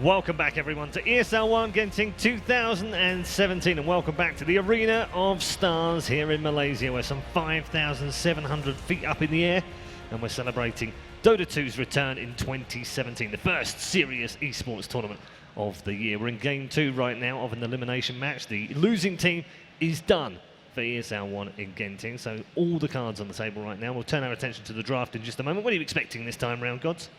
Welcome back, everyone, to ESL One Genting 2017, and welcome back to the Arena of Stars here in Malaysia. We're some 5,700 feet up in the air, and we're celebrating Dota2's return in 2017, the first serious esports tournament of the year. We're in Game 2 right now of an elimination match. The losing team is done for ESL One in Genting, so all the cards on the table right now. We'll turn our attention to the draft in just a moment. What are you expecting this time round, Gods?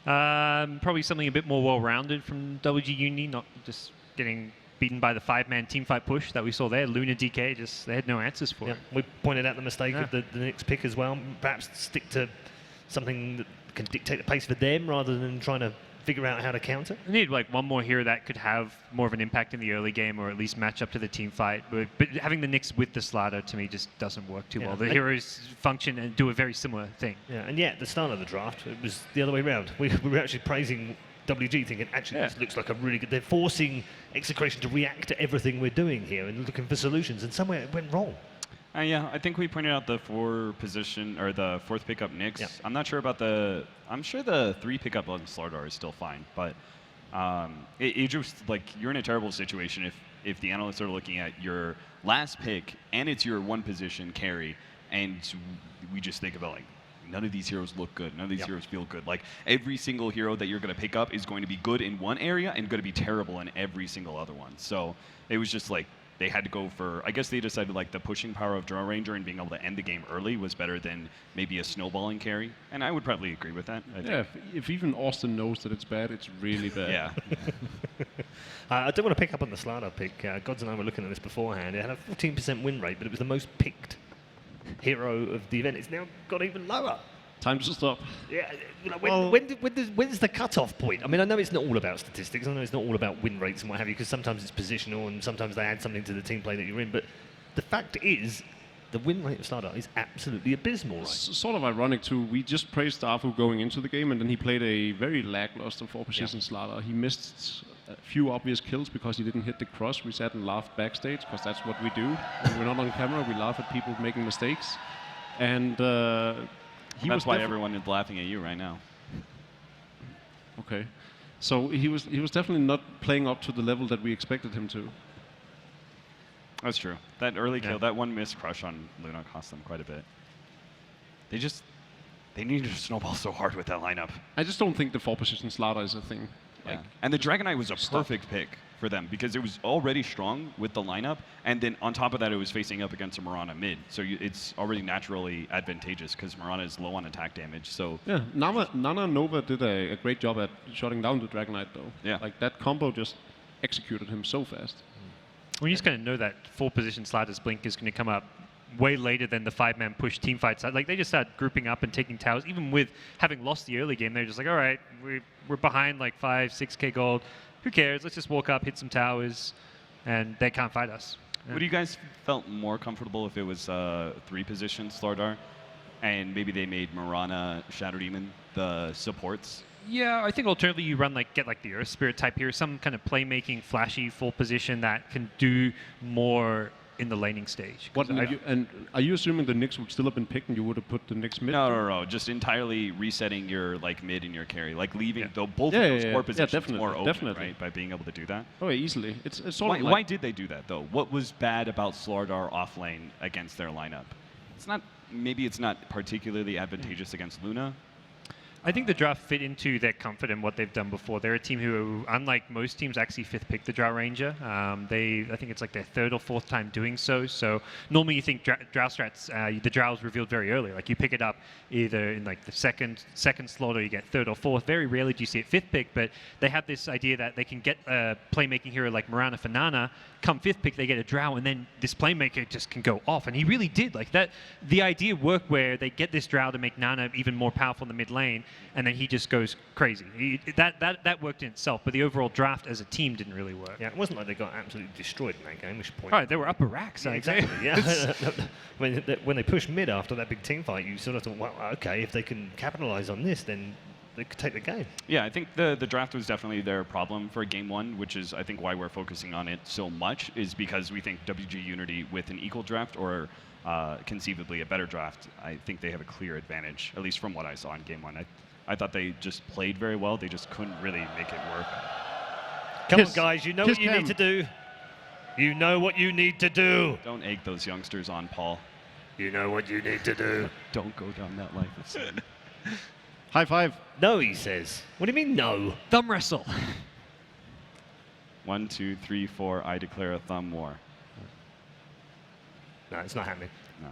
Probably something a bit more well-rounded from WG Uni, not just getting beaten by the five-man teamfight push that we saw there. Luna DK, they had no answers for it. We pointed out the mistake of the next pick as well. Perhaps stick to something that can dictate the pace for them rather than trying to figure out how to counter. I need like one more hero that could have more of an impact in the early game, or at least match up to the team fight. But having the Nyx with the Slider to me just doesn't work too well. The heroes function and do a very similar thing. Yeah, and yet at the start of the draft, it was the other way around. We were actually praising WG, thinking actually this looks like a really good. They're forcing Execration to react to everything we're doing here and looking for solutions. And somewhere it went wrong. Yeah, I think we pointed out the 4 position, or the 4th pickup Nyx. Yeah. I'm not sure about the, I'm sure the 3 pickup on Slardar is still fine, but it just, like, you're in a terrible situation if the analysts are looking at your last pick and it's your 1 position carry, and we just think about, like, none of these heroes look good, none of these heroes feel good. Like, every single hero that you're going to pick up is going to be good in one area and going to be terrible in every single other one. So it was just like, they had to go for, I guess they decided like the pushing power of Draw Ranger and being able to end the game early was better than maybe a snowballing carry. And I would probably agree with that. If even Austin knows that it's bad, it's really bad. Yeah. I do want to pick up on the Slardar pick. Gods and I were looking at this beforehand. It had a 14% win rate, but it was the most picked hero of the event. It's now got even lower. Time to stop. Yeah, when's the cut-off point? I mean, I know it's not all about statistics. I know it's not all about win rates and what have you, because sometimes it's positional and sometimes they add something to the team play that you're in. But the fact is, the win rate of Slardar is absolutely abysmal, right? Sort of ironic, too. We just praised Starfu going into the game, and then he played a very lackluster 4-position Slardar. He missed a few obvious kills because he didn't hit the cross. We sat and laughed backstage, because that's what we do. When we're not on camera, we laugh at people making mistakes. And that's why everyone is laughing at you right now. Okay, so he was definitely not playing up to the level that we expected him to. That's true. That early kill, that 1 missed crush on Luna cost them quite a bit. They needed to snowball so hard with that lineup. I just don't think the 4-position Slardar is a thing. Yeah. And the Dragon Knight was a perfect pick for them because it was already strong with the lineup, and then on top of that, it was facing up against a Mirana mid, so it's already naturally advantageous because Mirana is low on attack damage. So yeah, Nana Nova did a great job at shutting down the Dragon Knight, though. Yeah, like that combo just executed him so fast. Well, you just kind of know that 4-position Slider's blink is going to come up way later than the 5-man push team fights. Like, they just start grouping up and taking towers. Even with having lost the early game, they're just like, all right, we're behind like 5-6k gold. Who cares? Let's just walk up, hit some towers, and they can't fight us. Yeah. Would you guys felt more comfortable if it was 3-position Slardar, and maybe they made Mirana, Shadow Demon the supports? Yeah, I think alternatively you get the Earth Spirit type here, some kind of playmaking, flashy, full position that can do more in the laning stage. And are you assuming the Nyx would still have been picked and you would have put the Nyx mid? No. Just entirely resetting your mid and your carry, like leaving both of those core positions more open, right? By being able to do that. Oh, yeah, easily. It's sort of why did they do that though? What was bad about Slardar off lane against their lineup? Maybe it's not particularly advantageous against Luna. I think the draft fit into their comfort and what they've done before. They're a team who, unlike most teams, actually 5th pick the Drow Ranger. I think it's like their 3rd or 4th time doing so. So normally you think Drow strats, the Drow is revealed very early. Like you pick it up either in like the second slot, or you get 3rd or 4th. Very rarely do you see it 5th pick, but they have this idea that they can get a playmaking hero like Mirana for Nana. Come 5th pick, they get a Drow, and then this playmaker just can go off. And he really did. Like that, the idea worked where they get this Drow to make Nana even more powerful in the mid lane, and then he just goes crazy. That worked in itself, but the overall draft as a team didn't really work. Yeah, it wasn't like they got absolutely destroyed in that game, we should point out. Right, they were upper racks. Yeah, exactly, yeah. When they pushed mid after that big team fight, you sort of thought, well, okay, if they can capitalize on this, then they could take the game. Yeah, I think the draft was definitely their problem for Game 1, which is, I think, why we're focusing on it so much, is because we think WG Unity with an equal draft, or conceivably a better draft, I think they have a clear advantage, at least from what I saw in Game 1. I thought they just played very well. They just couldn't really make it work. Come on, guys, you know what you Cam. need to do. You know what you need to do. Don't egg those youngsters on, Paul. You know what you need to do. Don't go down that life of sin. High five. No, he says. What do you mean, no? Thumb wrestle. 1, 2, 3, 4. I declare a thumb war. No, it's not happening. No.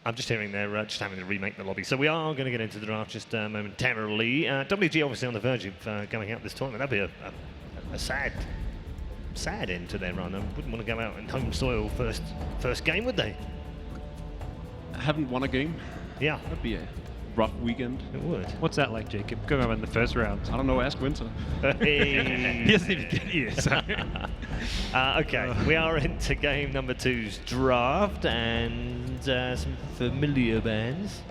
I'm just hearing they're just having to remake the lobby. So we are going to get into the draft just momentarily. WG obviously on the verge of going out this tournament. That'd be a sad end to their run. They wouldn't want to go out in home soil first game, would they? Haven't won a game. Yeah, That'd be a rough weekend. it would. What's that like, Jacob? Going on in the first round. I don't know, ask Winter. Hey. He doesn't even get here. So. Okay, we are into game number 2's draft and some familiar bands.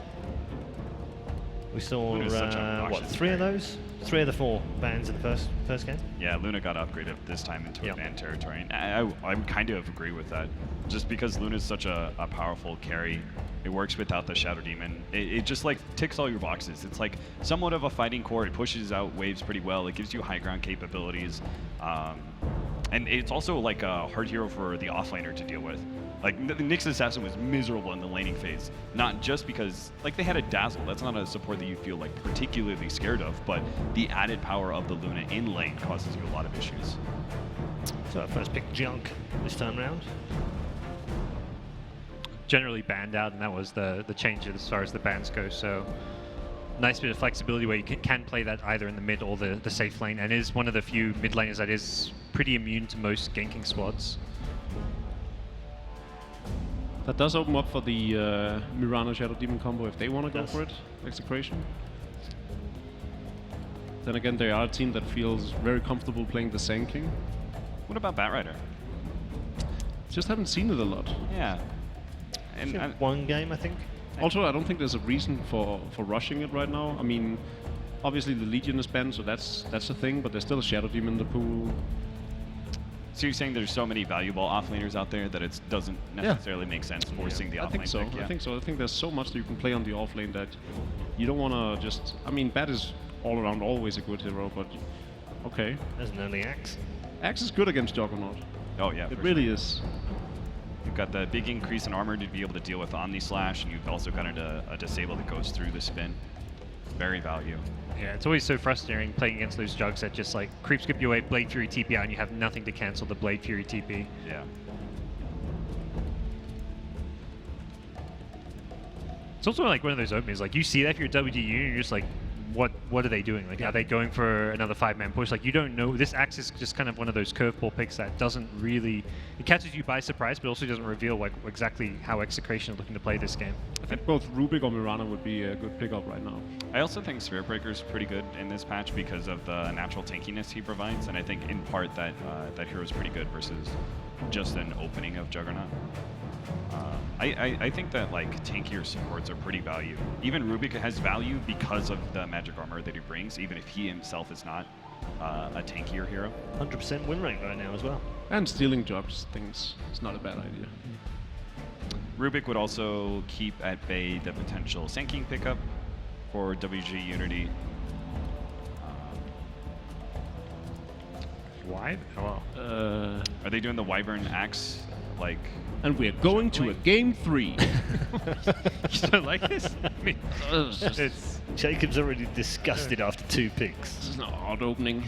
We saw Luna's such a what, cautious 3 of player. those? 3 of the 4 bands in the first game. Yeah, Luna got upgraded this time into Yep. a banned territory. And I kind of agree with that. Just because Luna's such a powerful carry, it works without the Shadow Demon. It just like ticks all your boxes. It's like somewhat of a fighting core. It pushes out waves pretty well. It gives you high ground capabilities. And it's also like a hard hero for the offlaner to deal with. Like, Nyx Assassin was miserable in the laning phase. Not just because, like, they had a Dazzle. That's not a support that you feel, like, particularly scared of, but the added power of the Luna in lane causes you a lot of issues. So our first pick, Junk, this time round. Generally banned out, and that was the change as far as the bans go. So nice bit of flexibility where you can play that either in the mid or the safe lane, and is one of the few mid laners that is pretty immune to most ganking squads. That does open up for the Mirana Shadow Demon combo if they want to go Does. for it. Execration. Then again, they are a team that feels very comfortable playing the Sand King. What about Batrider? Just haven't seen it a lot. Yeah. And Seen one game, I think. Also, I don't think there's a reason for rushing it right now. I mean, obviously the Legion is banned, so that's a thing, but there's still a Shadow Demon in the pool. so you're saying there's so many valuable offlaners out there that it doesn't necessarily make sense forcing the offlane I think so. pick, yeah. I think so. I think there's so much that you can play on the off lane that you don't want to just... I mean, Bat is all around always a good hero, but okay. There's an early axe. Axe is good against Juggernaut. Oh yeah, It for really sure. is. You've got the big increase in armor to be able to deal with Omni Slash, and you've also got a disable that goes through the spin. Very value. Yeah, it's always so frustrating playing against those jugs that just like creep skip your way, Blade Fury TP out, and you have nothing to cancel the Blade Fury TP. Yeah. It's also like one of those openings, like you see that if you're WG Union, you're just like, what are they doing? Like, are they going for another 5-man push? Like, you don't know. This axe is just kind of one of those curveball picks that doesn't really, it catches you by surprise, but also doesn't reveal like exactly how Execration is looking to play this game. I think both Rubik or Mirana would be a good pickup right now. I also think Sphere Breaker is pretty good in this patch because of the natural tankiness he provides, and I think in part that that hero is pretty good versus just an opening of Juggernaut. I think that like tankier supports are pretty value. Even Rubik has value because of the magic armor that he brings, even if he himself is not a tankier hero. 100% win rate right now as well. And stealing jobs things is not a bad idea. Rubik would also keep at bay the potential Sand King pickup for WG Unity. Why? Oh, well. Are they doing the Wyvern Axe like? And we're going to a game 3. You don't like this? I mean, it's Jacob's already disgusted after 2 picks. This is not an odd opening.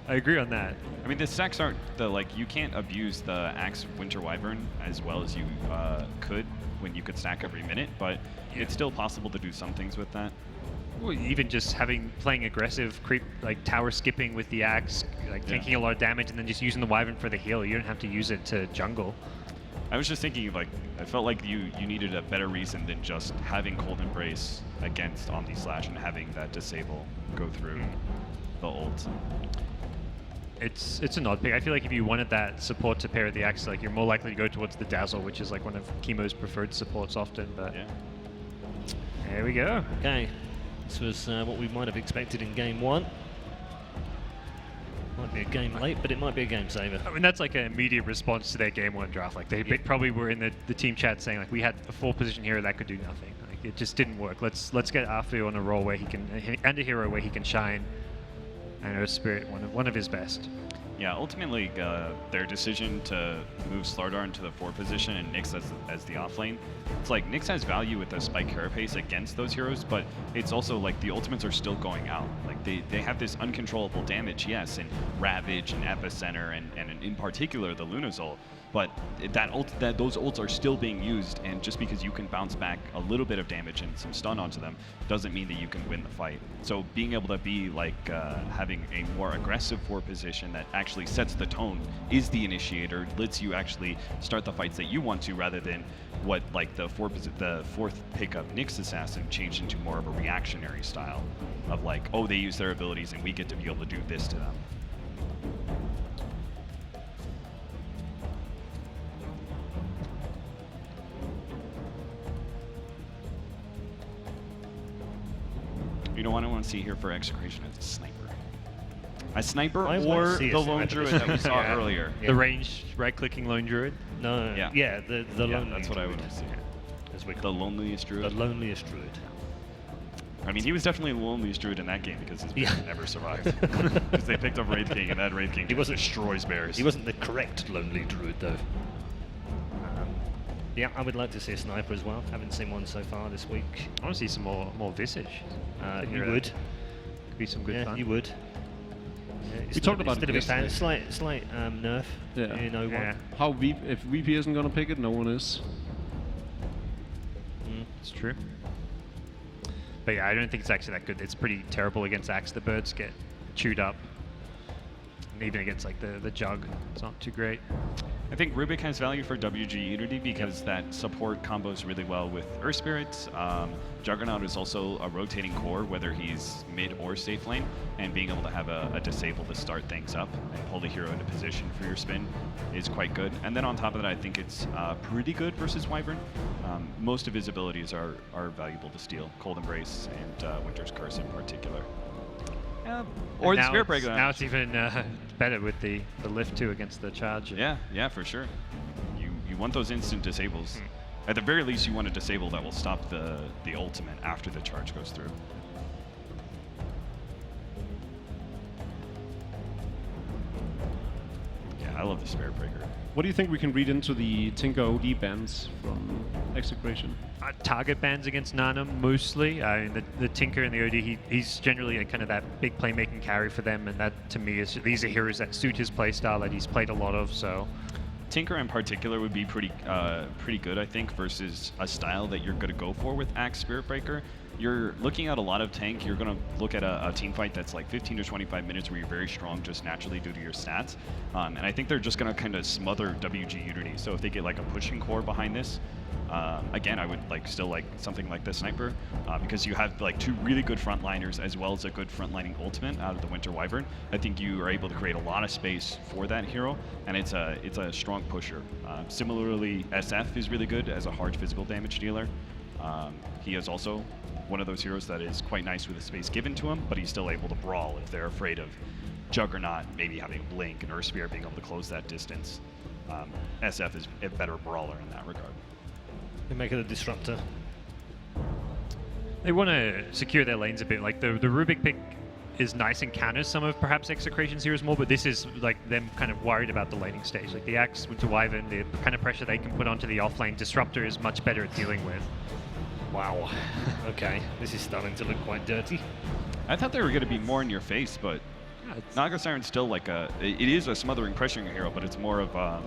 I agree on that. I mean, the stacks aren't the like you can't abuse the Axe Winter Wyvern as well as you could when you could stack every minute, but it's still possible to do some things with that. Well, even just playing aggressive creep, like tower skipping with the axe, like taking a lot of damage, and then just using the Wyvern for the heal. You don't have to use it to jungle. I was just thinking, like, I felt like you needed a better reason than just having Cold Embrace against Omni Slash and having that disable go through the ult. It's an odd pick. I feel like if you wanted that support to pair with the axe, like you're more likely to go towards the Dazzle, which is like one of Chemo's preferred supports often. But Yeah. there we go. Okay, this was what we might have expected in game 1. Might be a game late, but it might be a game saver. I mean, that's like an immediate response to their game 1 draft. Like they probably were in the team chat saying like we had a 4 position hero that could do nothing. Like it just didn't work. Let's get Afu on a roll where he can, and a hero where he can shine, and Earth Spirit one of his best. Yeah, ultimately, their decision to move Slardar into the 4 position and Nyx as the offlane, it's like Nyx has value with the Spike Carapace against those heroes, but it's also like the ultimates are still going out. Like they have this uncontrollable damage, yes, and Ravage and Epicenter and in particular the Lunazol, but those ults are still being used, and just because you can bounce back a little bit of damage and some stun onto them doesn't mean that you can win the fight. So being able to be like having a more aggressive 4 position that actually sets the tone is the initiator, lets you actually start the fights that you want to, rather than what like the 4th pickup Nyx Assassin changed into more of a reactionary style of like, oh, they use their abilities and we get to be able to do this to them. You know what I want to see here for Execration is a sniper. A sniper or the lone druid that we saw earlier. The ranged right-clicking lone druid. No, yeah, the lonely that's what I druid, would see. as we The call loneliest it. druid. The loneliest druid. I mean, he was definitely the loneliest druid in that game because his bear never survived. Because they picked up Wraith King, and that Wraith King destroys bears. He wasn't the correct lonely druid, though. Yeah, I would like to see a sniper as well. Haven't seen one so far this week. I want to see some more Visage. You would. Could be some good fun. You would. Yeah, We talked about it it yesterday. Slight nerf in O1. Yeah. How if VP isn't gonna pick it, no one is. It's true. But yeah, I don't think it's actually that good. It's pretty terrible against Axe. The birds get chewed up. And even against like the Jug, it's not too great. I think Rubik has value for WG Unity because that support combos really well with Earth Spirits. Juggernaut is also a rotating core, whether he's mid or safe lane, and being able to have a disable to start things up and pull the hero into position for your spin is quite good. And then on top of that, I think it's pretty good versus Wyvern. Most of his abilities are valuable to steal, Cold Embrace and Winter's Curse in particular. Or the Spirit Breaker. Now it's even better with the lift too against the charge. Yeah, for sure. You want those instant disables. At the very least, you want a disable that will stop the ultimate after the charge goes through. Yeah, I love the Spirit Breaker. What do you think we can read into the Tinker OD bans from Execration? Target bans against Nana mostly. The Tinker and the OD, he's generally a kind of that big playmaking carry for them, and that to me is these are heroes that suit his playstyle that he's played a lot of. So Tinker in particular would be pretty good, I think, versus a style that you're going to go for with Axe Spirit Breaker. You're looking at a lot of tank. You're going to look at a team fight that's like 15 to 25 minutes where you're very strong just naturally due to your stats. And I think they're just going to kind of smother WG Unity. So if they get like a pushing core behind this, again, I would still like something like the Sniper because you have like 2 really good frontliners as well as a good frontlining ultimate out of the Winter Wyvern. I think you are able to create a lot of space for that hero, and it's a strong pusher. Similarly, SF is really good as a hard physical damage dealer. He is also one of those heroes that is quite nice with the space given to him, but he's still able to brawl if they're afraid of Juggernaut maybe having Blink and Earth Spear being able to close that distance. SF is a better brawler in that regard. They make it a disruptor. they want to secure their lanes a bit. Like the Rubik pick is nice and counters some of perhaps Execration's heroes more, but this is like them kind of worried about the laning stage. Like the Axe to Wyvern, the kind of pressure they can put onto the offlane Disruptor is much better at dealing with. Wow. Okay, this is starting to look quite dirty. I thought they were going to be more in your face, but Naga Siren's still like it is a smothering pressuring hero, but it's more of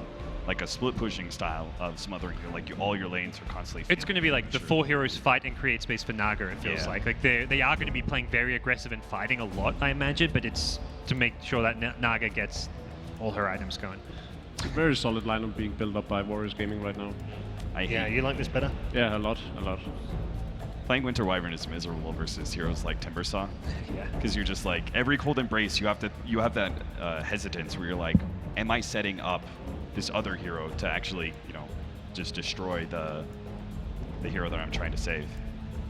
like a split pushing style of smothering. All your lanes are constantly. It's going to be like the 4 heroes fight and create space for Naga. It feels like they are going to be playing very aggressive and fighting a lot, I imagine. But it's to make sure that Naga gets all her items going. It's a very solid lineup being built up by Warriors Gaming right now. You like this better? Yeah, a lot. Playing Winter Wyvern is miserable versus heroes like Timbersaw. Yeah. Because you're just like every Cold Embrace, you have that hesitance where you're like, am I setting up this other hero to actually, just destroy the hero that I'm trying to save?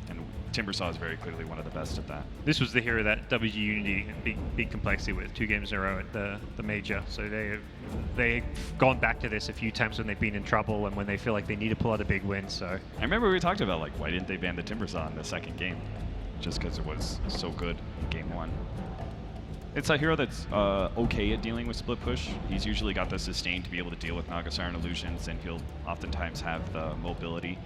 And Timbersaw is very clearly one of the best at that. This was the hero that WG Unity beat Complexity with 2 games in a row at the major. So they've gone back to this a few times when they've been in trouble and when they feel like they need to pull out a big win. So I remember we talked about, like, why didn't they ban the Timbersaw in the second game? Just because it was so good in game 1. It's a hero that's okay at dealing with split push. He's usually got the sustain to be able to deal with Naga Siren illusions, and he'll oftentimes have the mobility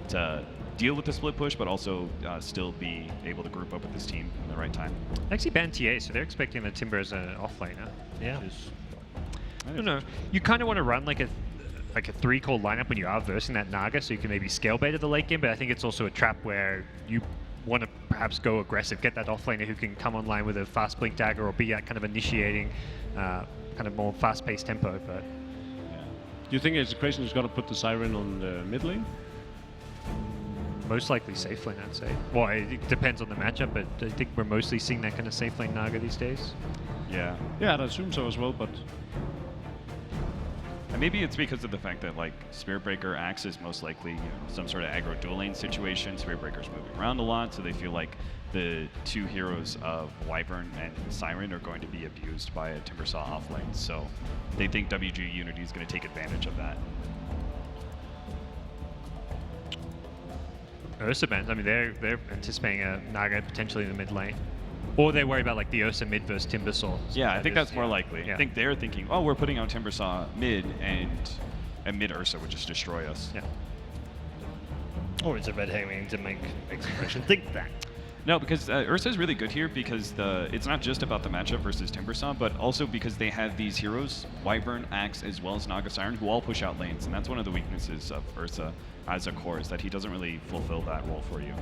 to deal with the split push, but also still be able to group up with his team in the right time. actually banned TA, so they're expecting the Timber as an offlaner. Yeah. I don't know. You kind of want to run like a 3-core lineup when you are versing that Naga, so you can maybe scale bait at the late game, but I think it's also a trap where you want to perhaps go aggressive, get that offlaner who can come online with a fast blink dagger or be that kind of initiating, kind of more fast-paced tempo. But Do you think Execration is going to put the Siren on the mid lane? most likely safe lane, I'd say. Well, it depends on the matchup, but I think we're mostly seeing that kind of safe lane Naga these days. Yeah. Yeah, I'd assume so as well, but And maybe it's because of the fact that, like, Spirit Breaker Axe is most likely some sort of aggro dual lane situation. Spirit Breaker's moving around a lot, so they feel like the 2 heroes of Wyvern and Siren are going to be abused by a Timbersaw off lane. So they think WG Unity is going to take advantage of that. Ursa bans, I mean, they're anticipating a Naga potentially in the mid lane. Or they worry about like the Ursa mid versus Timbersaw. Yeah, I think that's more likely. Yeah. I think they're thinking, oh, we're putting out Timbersaw mid, and mid Ursa would just destroy us. Yeah. Or it's a red herring to make Execration think that. No, because Ursa is really good here because it's not just about the matchup versus Timbersaw, but also because they have these heroes, Wyvern, Axe, as well as Naga Siren, who all push out lanes, and that's one of the weaknesses of Ursa as a core, is that he doesn't really fulfill that role for you.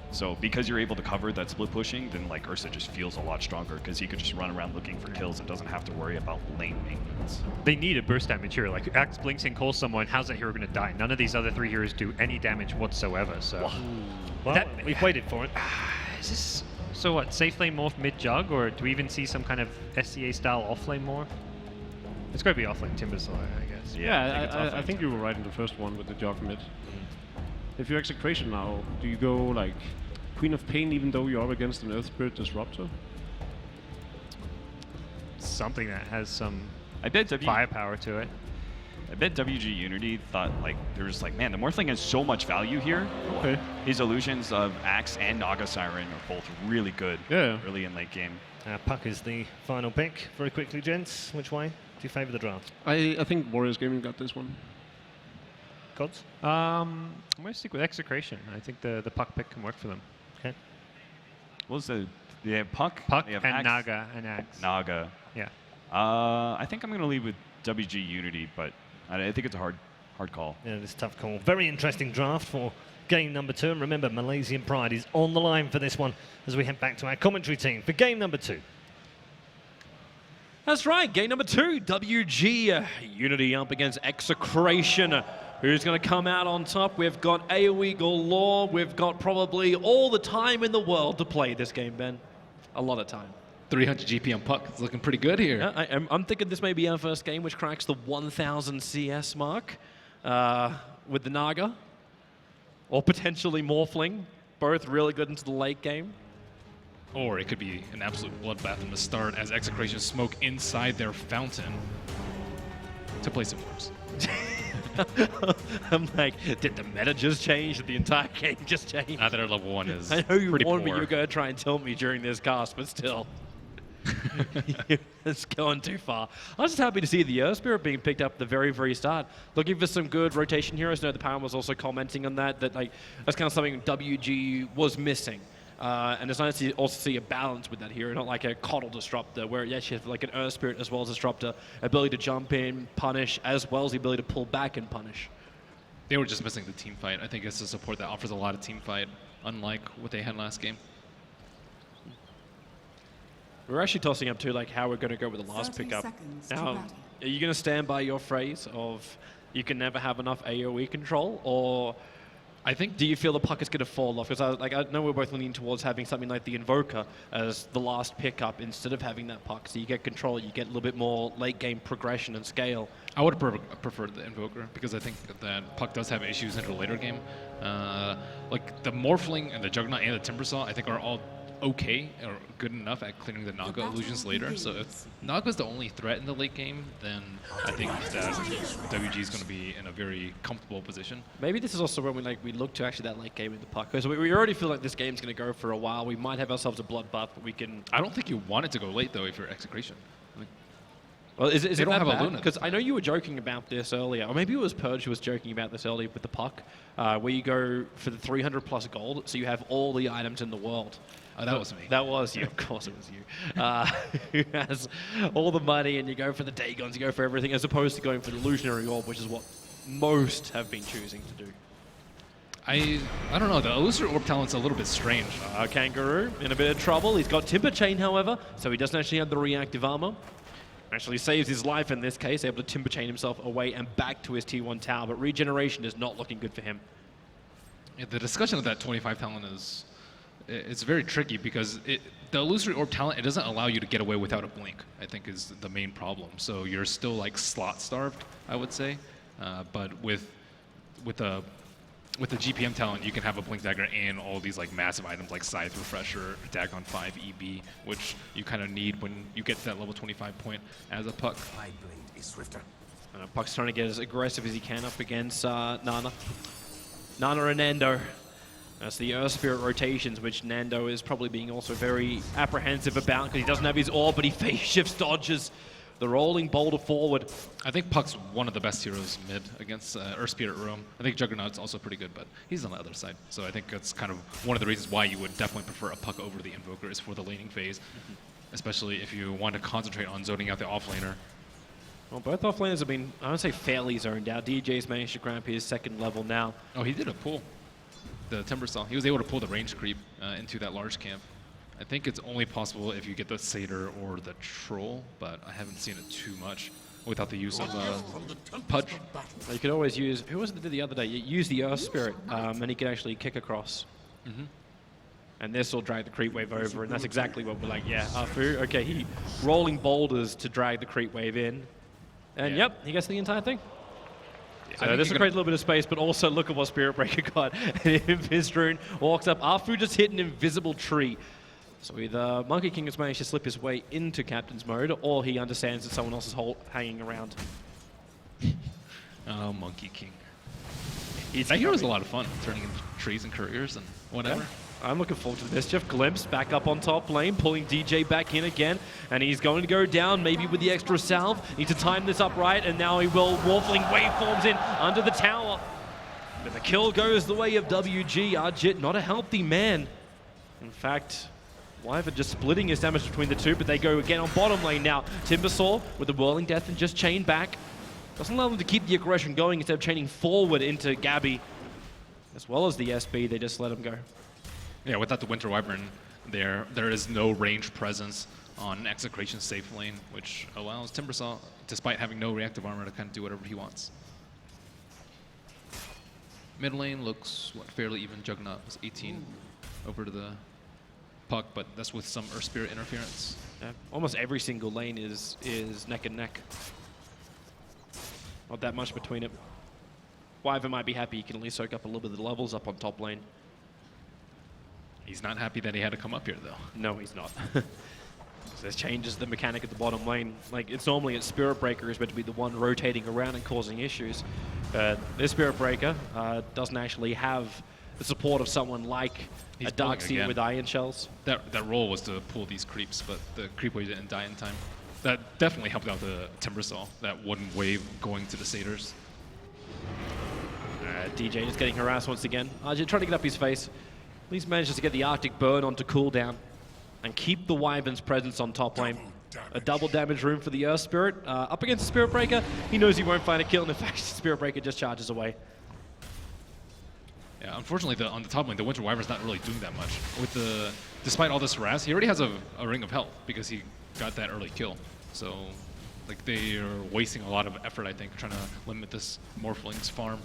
So because you're able to cover that split pushing, then like Ursa just feels a lot stronger because he could just run around looking for kills and doesn't have to worry about lane maintenance. They need a burst damage hero. Like Axe blinks and calls someone, how's that hero going to die? None of these other 3 heroes do any damage whatsoever. So Well, we've waited for it. is this so what? Safe lane morph mid jug, or do we even see some kind of SCA style off lane morph? It's got to be off lane Timbersaw, I guess. yeah, I think you were right in the first one with the jog mid. If you're Execration now, do you go like Queen of Pain even though you're up against an Earth Spirit Disruptor? Something that has some I bet firepower to it. WG Unity thought, like, they were just like, man, the Morphling has so much value here. Okay. His illusions of Axe and Naga Siren are both really good early in late game. Puck is the final pick. Very quickly, gents. Which way do you favour the draft? I think Warriors Gaming got this one. Cods? I'm going to stick with Execration. I think the puck pick can work for them. Okay. What was they have Puck? Puck They have and Axe. Naga and Axe. Naga. Yeah. I think I'm going to leave with WG Unity, but I think it's a hard call. Yeah, it's a tough call. Very interesting draft for game number 2. And remember, Malaysian pride is on the line for this one as we head back to our commentary team for game number 2. That's right, game number 2, WG Unity up against Execration. Who's going to come out on top? We've got AoE galore. We've got probably all the time in the world to play this game, Ben. A lot of time. 300 GP on puck. It's looking pretty good here. Yeah, I'm thinking this may be our first game which cracks the 1000 CS mark with the Naga. Or potentially Morphling. Both really good into the late game. Or it could be an absolute bloodbath from the start as Execration smoke inside their fountain to play some force. I'm like, did the meta just change? Did the entire game just change? Now that our level 1 is I know you pretty warned me poor. you were going to try and tell me during this cast, but still. It's going too far. I was just happy to see the Earth Spirit being picked up at the very, very start. Looking for some good rotation heroes. I know the panel was also commenting on that like that's kind of something WG was missing. And it's nice to also see a balance with that hero, not like a Coddle Disruptor, where yes, you have like an Earth Spirit as well as Disruptor, ability to jump in, punish, as well as the ability to pull back and punish. They were just missing the team fight. I think it's a support that offers a lot of team fight, unlike what they had last game. We're actually tossing up too, like how we're going to go with the last 30 pickup. seconds to Now, battle. are you going to stand by your phrase of you can never have enough AoE control, or I think Do you feel the puck is going to fall off? Because I know we're both leaning towards having something like the Invoker as the last pickup instead of having that puck. So you get control, you get a little bit more late game progression and scale. I would prefer the Invoker because I think that puck does have issues into the later game. Like the Morphling and the Juggernaut and the Timbersaw, I think are all okay or good enough at clearing the Naga illusions later. So if Naga's the only threat in the late game, then I think that WG is going to be in a very comfortable position. Maybe this is also when we look to actually that late game in the puck. Because we already feel like this game's going to go for a while. We might have ourselves a bloodbath, but we can... I don't think you want it to go late though if you're Execration. Well, is They it don't that have a bad? Luna. Because I know you were joking about this earlier, or maybe it was Purge who was joking about this earlier with the puck, where you go for the 300 plus gold, so you have all the items in the world. Oh, that was me. That was you, of course it was you. Who has all the money, and you go for the Dagons, you go for everything, as opposed to going for the Illusionary Orb, which is what most have been choosing to do. I don't know. The Illusory Orb talent's a little bit strange. Kangaroo in a bit of trouble. He's got Timber Chain, however, so he doesn't actually have the reactive armor. Actually saves his life in this case, able to Timber Chain himself away and back to his T1 tower, but regeneration is not looking good for him. Yeah, the discussion of that 25 talent is it's very tricky because the Illusory Orb talent, it doesn't allow you to get away without a blink, I think is the main problem. So you're still like slot starved, I would say. But with the GPM talent, you can have a Blink Dagger and all these like massive items like Scythe Refresher, Dagon 5 EB, which you kind of need when you get to that level 25 point as a puck. My blade is swifter. Puck's trying to get as aggressive as he can up against Nana. Nana and Nando. That's the Earth Spirit rotations, which Nando is probably being also very apprehensive about because he doesn't have his orb, but he phase shifts, dodges the rolling boulder forward. I think Puck's one of the best heroes mid against Earth Spirit Room. I think Juggernaut's also pretty good, but he's on the other side. So I think that's kind of one of the reasons why you would definitely prefer a Puck over the Invoker is for the laning phase, especially if you want to concentrate on zoning out the offlaner. Well, both offlaners have been, I would say, fairly zoned out. DJ's managed to grab his second level now. Oh, he did a pull. The Timbersaw. He was able to pull the range creep into that large camp. I think it's only possible if you get the Satyr or the Troll, but I haven't seen it too much without the use of Pudge. You could always use, who was it that did the other day? You use the Earth Spirit, and he could actually kick across. And this will drag the creep wave over, and that's exactly what we're like, yeah, Afu, okay, he rolling boulders to drag the creep wave in. And yep, he gets the entire thing. So this will create a little bit of space, but also look at what Spirit Breaker got. Invis Rune walks up. Afu just hit an invisible tree. So either Monkey King has managed to slip his way into Captain's mode, or he understands that someone else is hanging around. Oh, Monkey King. That hero's a lot of fun, turning into trees and couriers and whatever. Yeah. I'm looking forward to the mischief. Glimpse back up on top lane, pulling DJ back in again, and he's going to go down, maybe with the extra salve. Need to time this up right, and now he will. Waffling waveforms in under the tower. But the kill goes the way of WG. Arjit, not a healthy man. In fact, Wyvern just splitting his damage between the two, but they go again on bottom lane now. Timbersaw with the Whirling Death and just chain back. Doesn't allow them to keep the aggression going instead of chaining forward into Gabby. As well as the SB, they just let him go. Yeah, without the Winter Wyvern, there is no range presence on Execration safe lane, which allows Timbersaw, despite having no reactive armor, to kind of do whatever he wants. Mid lane looks fairly even. Juggernaut was 18 over to the Puck, but that's with some Earth Spirit interference. Yeah, almost every single lane is neck and neck. Not that much between it. Wyvern might be happy he can at least soak up a little bit of the levels up on top lane. He's not happy that he had to come up here, though. No, he's not. This changes the mechanic at the bottom lane. Like, it's normally a Spirit Breaker is meant to be the one rotating around and causing issues. But this Spirit Breaker doesn't actually have the support of someone like a Darkseid with Iron Shells. That role was to pull these creeps, but the creep wave didn't die in time. That definitely helped out the Timbersaw, that one wave going to the Satyrs. DJ just getting harassed once again. Arjit trying to get up his face. At least manages to get the Arctic Burn onto cooldown and keep the Wyvern's presence on top lane. A double damage room for the Earth Spirit. Up against the Spirit Breaker, he knows he won't find a kill, and in fact, the Spirit Breaker just charges away. Yeah, unfortunately, on the top lane, the Winter Wyvern's not really doing that much. Despite all this harass, he already has a Ring of Health because he got that early kill. So, like, they are wasting a lot of effort, I think, trying to limit this Morphling's farm.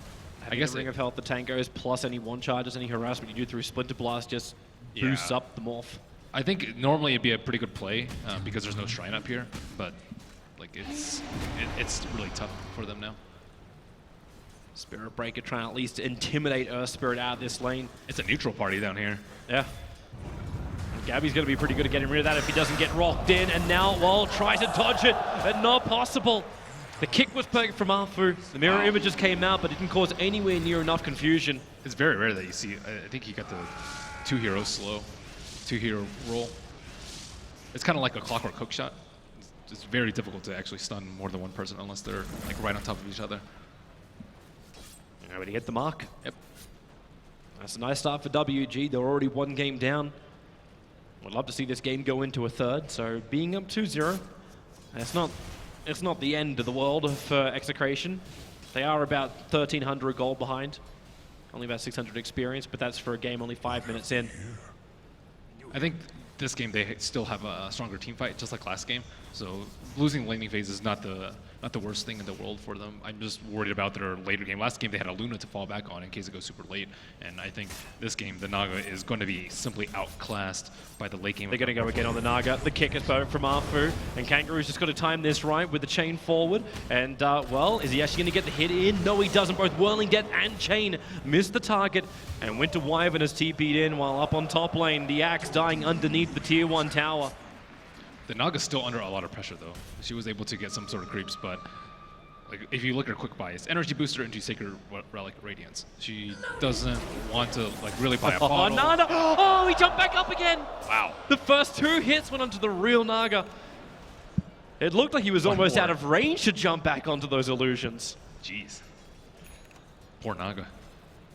I guess Ring of Health, the Tangos, plus any one charges, any harassment you do through Splinter Blast just boosts up the morph. I think normally it'd be a pretty good play because there's no Shrine up here, but like it's really tough for them now. Spirit Breaker trying to at least intimidate Earth Spirit out of this lane. It's a neutral party down here. Yeah. And Gabby's going to be pretty good at getting rid of that if he doesn't get rocked in. And now, well, tries to dodge it, but not possible. The kick was perfect from Afu. The mirror images came out, but it didn't cause anywhere near enough confusion. It's very rare that you see. I think he got the 2-hero slow, 2-hero roll. It's kind of like a clockwork hook shot. It's very difficult to actually stun more than one person unless they're like right on top of each other. But he hit the mark. Yep. That's a nice start for WG. They're already 1 game down. Would love to see this game go into a third. So being up 2-0, it's not the end of the world for Execration. They are about 1,300 gold behind. Only about 600 experience, but that's for a game only 5 minutes in. I think this game they still have a stronger team fight, just like last game. So losing laning phase is not the worst thing in the world for them. I'm just worried about their later game. Last game they had a Luna to fall back on in case it goes super late, and I think this game the Naga is going to be simply outclassed by the late game. They're going to go again on the Naga. The kick is perfect from Afu, and Kangaroo's just got to time this right with the chain forward. And well, is he actually going to get the hit in? No, he doesn't. Both Whirling Death and Chain miss the target, and Winter Wyvern has TP'd in while up on top lane. The Axe dying underneath the Tier 1 tower. The Naga's still under a lot of pressure though. She was able to get some sort of creeps, but like if you look at her quick buys, energy booster into Sacred Relic Radiance. She doesn't want to like really buy a bottle. Oh, no. Oh, he jumped back up again. Wow. The first 2 hits went onto the real Naga. It looked like he was almost out of range to jump back onto those illusions. Jeez. Poor Naga.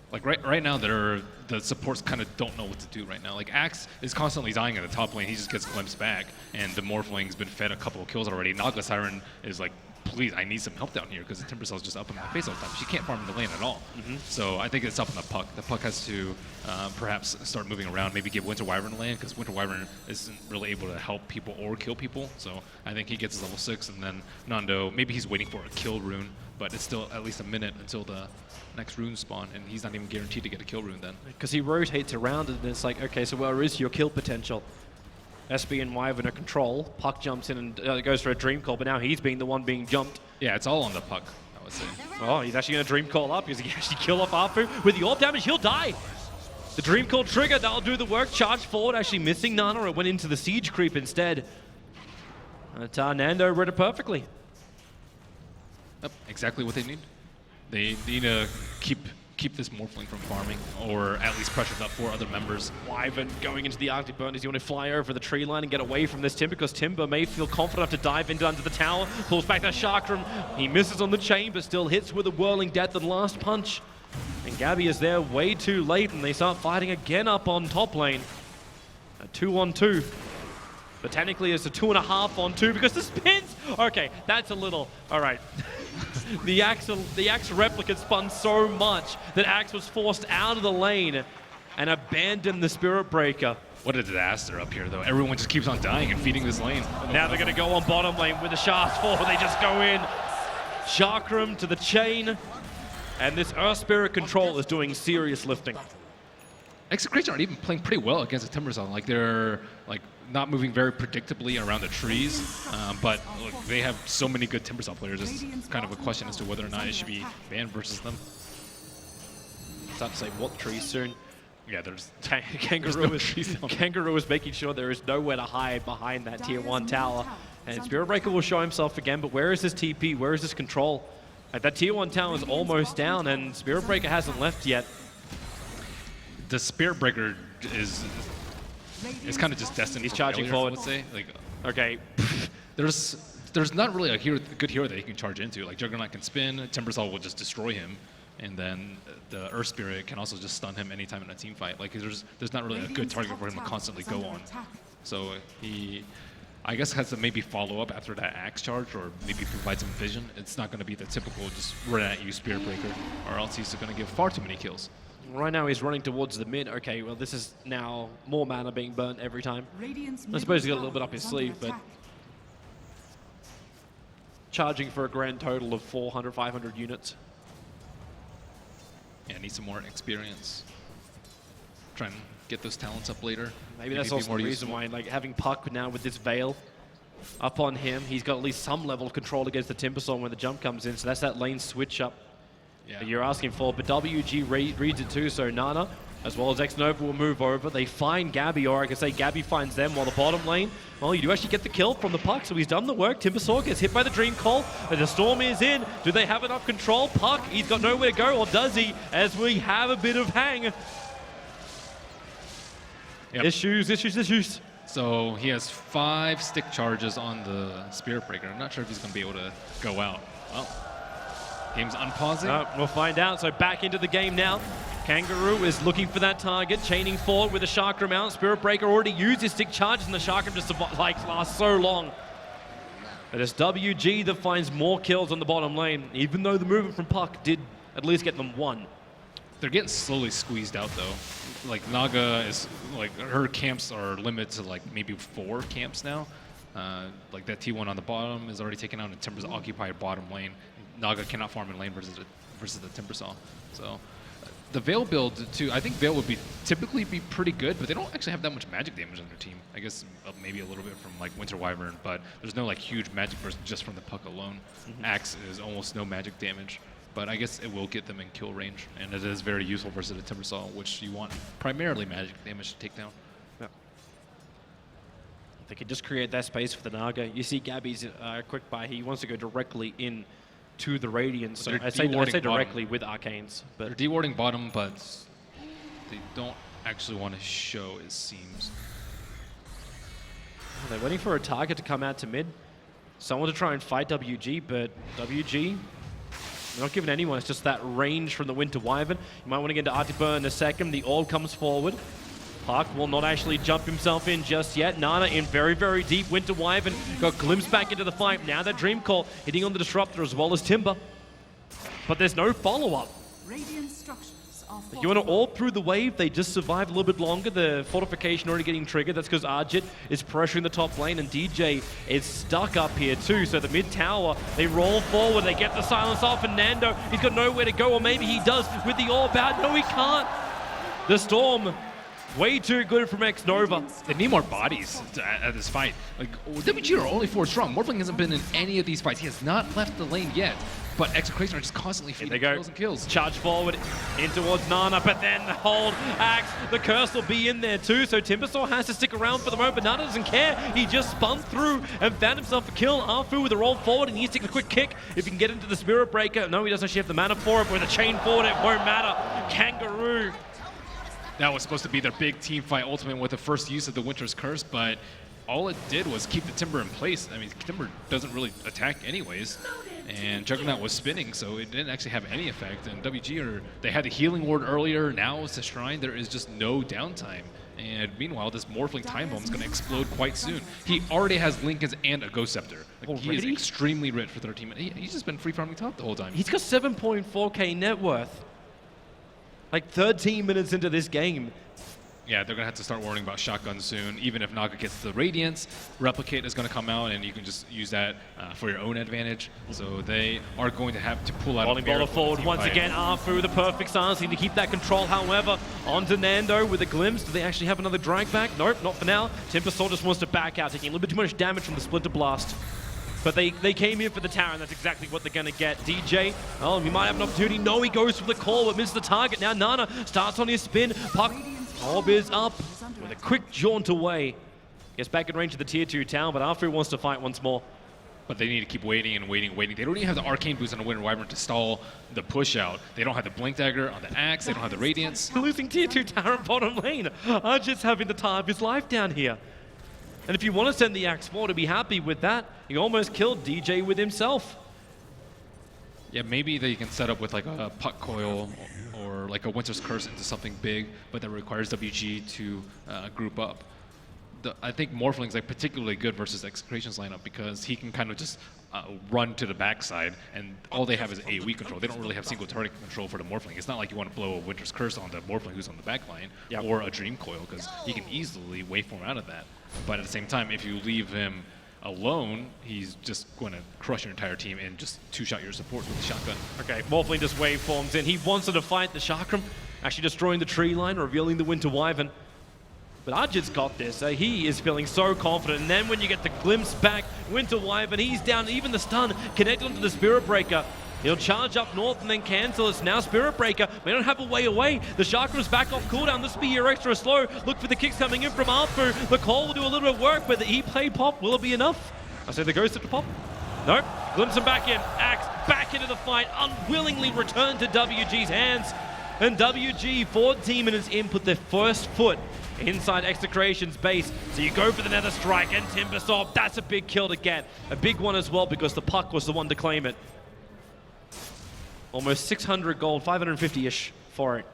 Like right now, the supports kind of don't know what to do right now. Like Axe is constantly dying at the top lane. He just gets glimpsed back, and the Morphling's been fed a couple of kills already. Naga Siren is like, please, I need some help down here because the Timber Cell's just up in my face all the time. She can't farm in the lane at all. So I think it's up on the Puck. The Puck has to perhaps start moving around, maybe give Winter Wyvern a lane because Winter Wyvern isn't really able to help people or kill people. So I think he gets his level 6, and then Nando, maybe he's waiting for a kill rune, but it's still at least a minute until the next rune spawn, and he's not even guaranteed to get a kill rune then. Because he rotates around and it's like, okay, so where is your kill potential? SB and Wyvern are control. Puck jumps in and goes for a dream call, but now he's being the one being jumped. Yeah, it's all on the Puck, I would say. Oh, he's actually going to dream call up because he can actually kill off Afu. With the orb damage, he'll die. The dream call trigger, that'll do the work. Charge forward, actually missing Nana. It went into the siege creep instead. Nando read it perfectly. Yep, exactly what they need. They need to keep this Morphling from farming, or at least pressure up 4 other members. Wyvern going into the Arctic Burn. Does he want to fly over the tree line and get away from this Timber? Because Timber may feel confident enough to dive into under the tower. Pulls back that Chakram. He misses on the chain, but still hits with a Whirling Death and last punch. And Gabby is there way too late, and they start fighting again up on top lane. A 2-on-2. But technically it's a 2.5-on-2 because the spins. Okay, that's a little. All right. The Axe replicant spun so much that Axe was forced out of the lane and abandoned the Spirit Breaker. What a disaster up here, though. Everyone just keeps on dying and feeding this lane. Now they're going to go on bottom lane with the Shafts forward. They just go in. Chakram to the chain. And this Earth Spirit control is doing serious lifting. Execration are even playing pretty well against the Timber Zone. Like they're like not moving very predictably around the trees, but look, they have so many good Timber Cell players. It's kind of a question as to whether or not it should be banned versus them. Start to say what trees soon. Yeah, there's Kangaroo is making sure there is nowhere to hide behind that Tier 1 tower. And Spirit Breaker will show himself again, but where is this TP? Where is this control? Like, that Tier 1 tower is almost down, and Spirit Breaker hasn't left yet. The Spirit Breaker is kind of just destined. He's for charging failure, forward. I would say. Like, Okay. there's not really a good hero that he can charge into. Like Juggernaut can spin, Timbersaw will just destroy him, and then the Earth Spirit can also just stun him anytime in a team fight. Like there's not really a good target for him to constantly go on. So he, I guess, has to maybe follow up after that Axe charge, or maybe provide some vision. It's not going to be the typical just run at you Spirit Breaker, or else he's going to give far too many kills. Right now he's running towards the mid. Okay, well this is now more mana being burnt every time. I suppose he's got a little bit up his sleeve, but charging for a grand total of 400, 500 units. Yeah, need some more experience. Try and get those talents up later. Maybe that's be also more the reason useful. why, like, having Puck now with this Veil up on him, he's got at least some level of control against the Timbersaw when the jump comes in, so that's that lane switch up Yeah. that you're asking for. But WG reads it too, so Nana, as well as X-Nova, will move over. They find Gabby, or I could say Gabby finds them, while the bottom lane, well, you do actually get the kill from the Puck, so he's done the work. Timbersaw gets hit by the Dream Call, and the Storm is in. Do they have enough control? Puck, he's got nowhere to go, or does he? As we have a bit of hang. Yep. Issues. So he has 5 stick charges on the Spirit Breaker. I'm not sure if he's going to be able to go out. Well, game's unpausing. We'll find out. So back into the game now. Kangaroo is looking for that target, chaining forward with a Chakram out. Spirit Breaker already used his stick charges, and the Chakram just lasts so long. But it's WG that finds more kills on the bottom lane, even though the movement from Puck did at least get them 1. They're getting slowly squeezed out though. Like Naga is like her camps are limited to like maybe 4 camps now. Like that T1 on the bottom is already taken out, and Timber's occupied bottom lane. Naga cannot farm in lane versus the Timbersaw. So the Veil build too. I think Veil would typically be pretty good, but they don't actually have that much magic damage on their team. I guess maybe a little bit from like Winter Wyvern, but there's no like huge magic burst just from the Puck alone. Axe is almost no magic damage. But I guess it will get them in kill range, and it is very useful versus the Timbersaw, which you want primarily magic damage to take down. Yep. They could just create that space for the Naga. You see Gabby's quick buy. He wants to go directly in to the Radiance. So I say directly with Arcanes. But They're dewarding bottom, but they don't actually want to show, it seems. they're waiting for a target to come out to mid. Someone to try and fight WG, but WG... they're not giving anyone, it's just that range from the Winter Wyvern. You might want to get into Artiburn in a second. The Orb comes forward. Puck will not actually jump himself in just yet. Nana in very, very deep. Winter Wyvern got glimpsed back into the fight. Now that Dream Call hitting on the Disruptor as well as Timber. But there's no follow-up. Radiant structures are You want to orb through the wave, they just survive a little bit longer. The fortification already getting triggered. That's because Arjit is pressuring the top lane, and DJ is stuck up here too. So the mid tower, they roll forward, they get the silence off, and Nando, he's got nowhere to go, or maybe he does with the orb out. No, he can't. The Storm, way too good from X-Nova. They need more bodies at this fight. Like, WG are only 4 strong. Morphling hasn't been in any of these fights. He has not left the lane yet. But Execration are just constantly feeding kills and kills. Charge forward in towards Nana, but then hold Axe. The curse will be in there too, so Timbersaw has to stick around for the moment, but Nana doesn't care. He just spun through and found himself a kill. Arfu with a roll forward, and he needs to take a quick kick if he can get into the Spirit Breaker. No, he doesn't actually have the mana for it, but with a chain forward, it won't matter. Kangaroo. That was supposed to be their big team fight ultimate with the first use of the Winter's Curse, but all it did was keep the Timber in place. I mean, Timber doesn't really attack anyways. And Juggernaut was spinning, so it didn't actually have any effect. And WG, they had the Healing Ward earlier, now it's a Shrine. There is just no downtime. And meanwhile, this Morphling Time Bomb is going to explode quite soon. He already has Lincolns and a Ghost Scepter. Like, he is extremely rich for their team. He's just been free farming top the whole time. He's got 7.4k net worth. Like 13 minutes into this game. Yeah, they're going to have to start worrying about shotguns soon. Even if Naga gets the Radiance, Replicate is going to come out, and you can just use that for your own advantage. So they are going to have to pull out Volley baller forward once again. Arfu, the perfect silencing to keep that control. However, onto Nando with a glimpse. Do they actually have another drag back? Nope, not for now. Timbersaw just wants to back out, taking a little bit too much damage from the Splinter Blast. But they came in for the tower, and that's exactly what they're going to get. DJ, oh, he might have an opportunity. No, he goes for the call, but misses the target. Now Nana starts on his spin. Puck, Orb is up with a quick jaunt away. Gets back in range of the tier 2 tower, but Arfu wants to fight once more. But they need to keep waiting and waiting and waiting. They don't even have the Arcane boost on the Winter Wyvern to stall the push out. They don't have the Blink Dagger on the Axe. They don't have the Radiance. Losing tier 2 tower in bottom lane. Arjit's having the time of his life down here. And if you want to send the Axe 4 to be happy with that, he almost killed DJ with himself. Yeah, maybe they can set up with like a Puck Coil or like a Winter's Curse into something big, but that requires WG to group up. I think Morphling's like particularly good versus Execration's lineup because he can kind of just run to the backside, and all they have is AoE control. They don't really have single target control for the Morphling. It's not like you want to blow a Winter's Curse on the Morphling who's on the back line, or a Dream Coil, because he can easily waveform out of that. But at the same time, if you leave him alone, he's just going to crush your entire team and just two-shot your support with the shotgun. Okay, Morphling just waveforms in. He wants to fight the Chakram, actually destroying the tree line, revealing the Winter Wyvern. But Ajit's got this. He is feeling so confident. And then when you get the glimpse back, Winter Wyvern, he's down. Even the stun connected onto the Spirit Breaker. He'll charge up north and then cancel. It's now Spirit Breaker. They don't have a way away. The Chakram's back off cooldown. This will be your extra slow. Look for the kicks coming in from Arthur. The call will do a little bit of work, but the E-play pop, will it be enough? I say the ghost of the pop. Nope. Glimpse him back in. Axe back into the fight. Unwillingly returned to WG's hands. And WG, 14 minutes in, put their first foot inside Execration's base. So you go for the Nether Strike and Timbersaw. That's a big kill to get. A big one as well because the puck was the one to claim it. Almost 600 gold, 550-ish for it.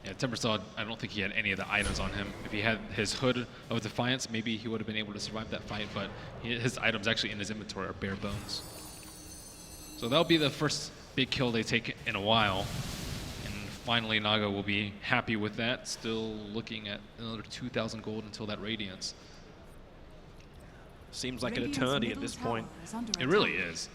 Yeah, Timbersaw, I don't think he had any of the items on him. If he had his Hood of Defiance, maybe he would have been able to survive that fight, but his items actually in his inventory are bare bones. So that'll be the first big kill they take in a while. And finally, Naga will be happy with that. Still looking at another 2,000 gold until that Radiance. Seems like an eternity at this point. It really is,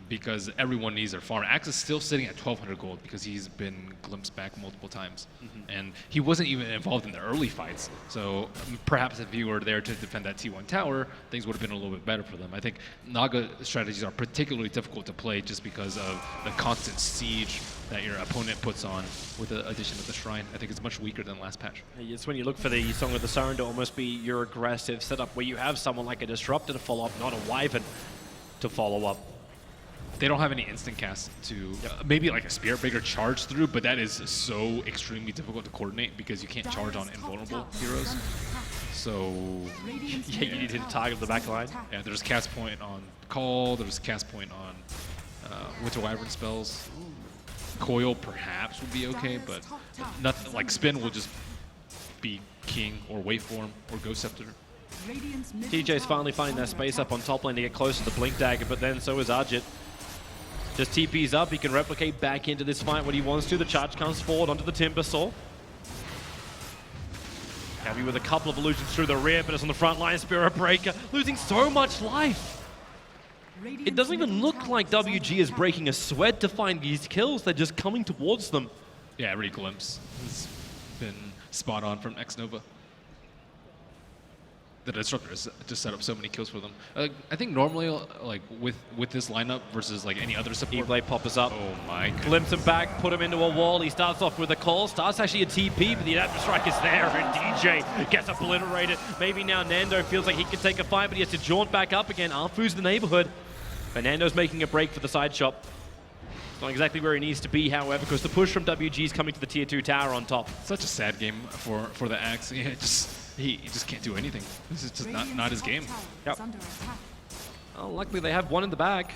because everyone needs their farm. Axe is still sitting at 1,200 gold because he's been glimpsed back multiple times. And he wasn't even involved in the early fights. So perhaps if he were there to defend that T1 tower, things would have been a little bit better for them. I think Naga strategies are particularly difficult to play just because of the constant siege that your opponent puts on with the addition of the Shrine. I think it's much weaker than last patch. It's when you look for the Song of the Siren to almost be your aggressive setup where you have someone like a Disruptor to follow up, not a Wyvern to follow up. They don't have any instant cast to maybe like a Spirit Breaker charge through, but that is so extremely difficult to coordinate because you can't charge on invulnerable heroes. So Yeah, you need to hit a target on the back line. yeah, there's cast point on Call, there's cast point on Winter Wyvern spells. Coil perhaps would be okay, but nothing like Spin will just be King or Waveform or Ghost Scepter. TJ's finally finding that space up on top lane to get close to the Blink Dagger, but then so is Ajit. Just TP's up, he can replicate back into this fight when he wants to. The charge comes forward onto the Timbersaw. Happy with a couple of illusions through the rear, but it's on the front line. Spirit Breaker losing so much life. It doesn't even look like WG is breaking a sweat to find these kills. They're just coming towards them. Yeah, every glimpse has been spot on from X-Nova. The Disruptor has just set up so many kills for them. I think normally, like with this lineup versus like any other support. E-Blade poppers up. Oh my god. Glimpse him back, put him into a wall. He starts off with a call, starts actually a TP, but the Adaptive Strike is there, and DJ gets obliterated. Maybe now Nando feels like he can take a fight, but he has to jaunt back up again. Arfu's the neighborhood. But Nando's making a break for the side shop. It's not exactly where he needs to be, however, because the push from WG is coming to the tier 2 tower on top. Such a sad game for the Axe. Yeah, he just can't do anything. This is just not his game. Yep. Well, luckily they have one in the bag.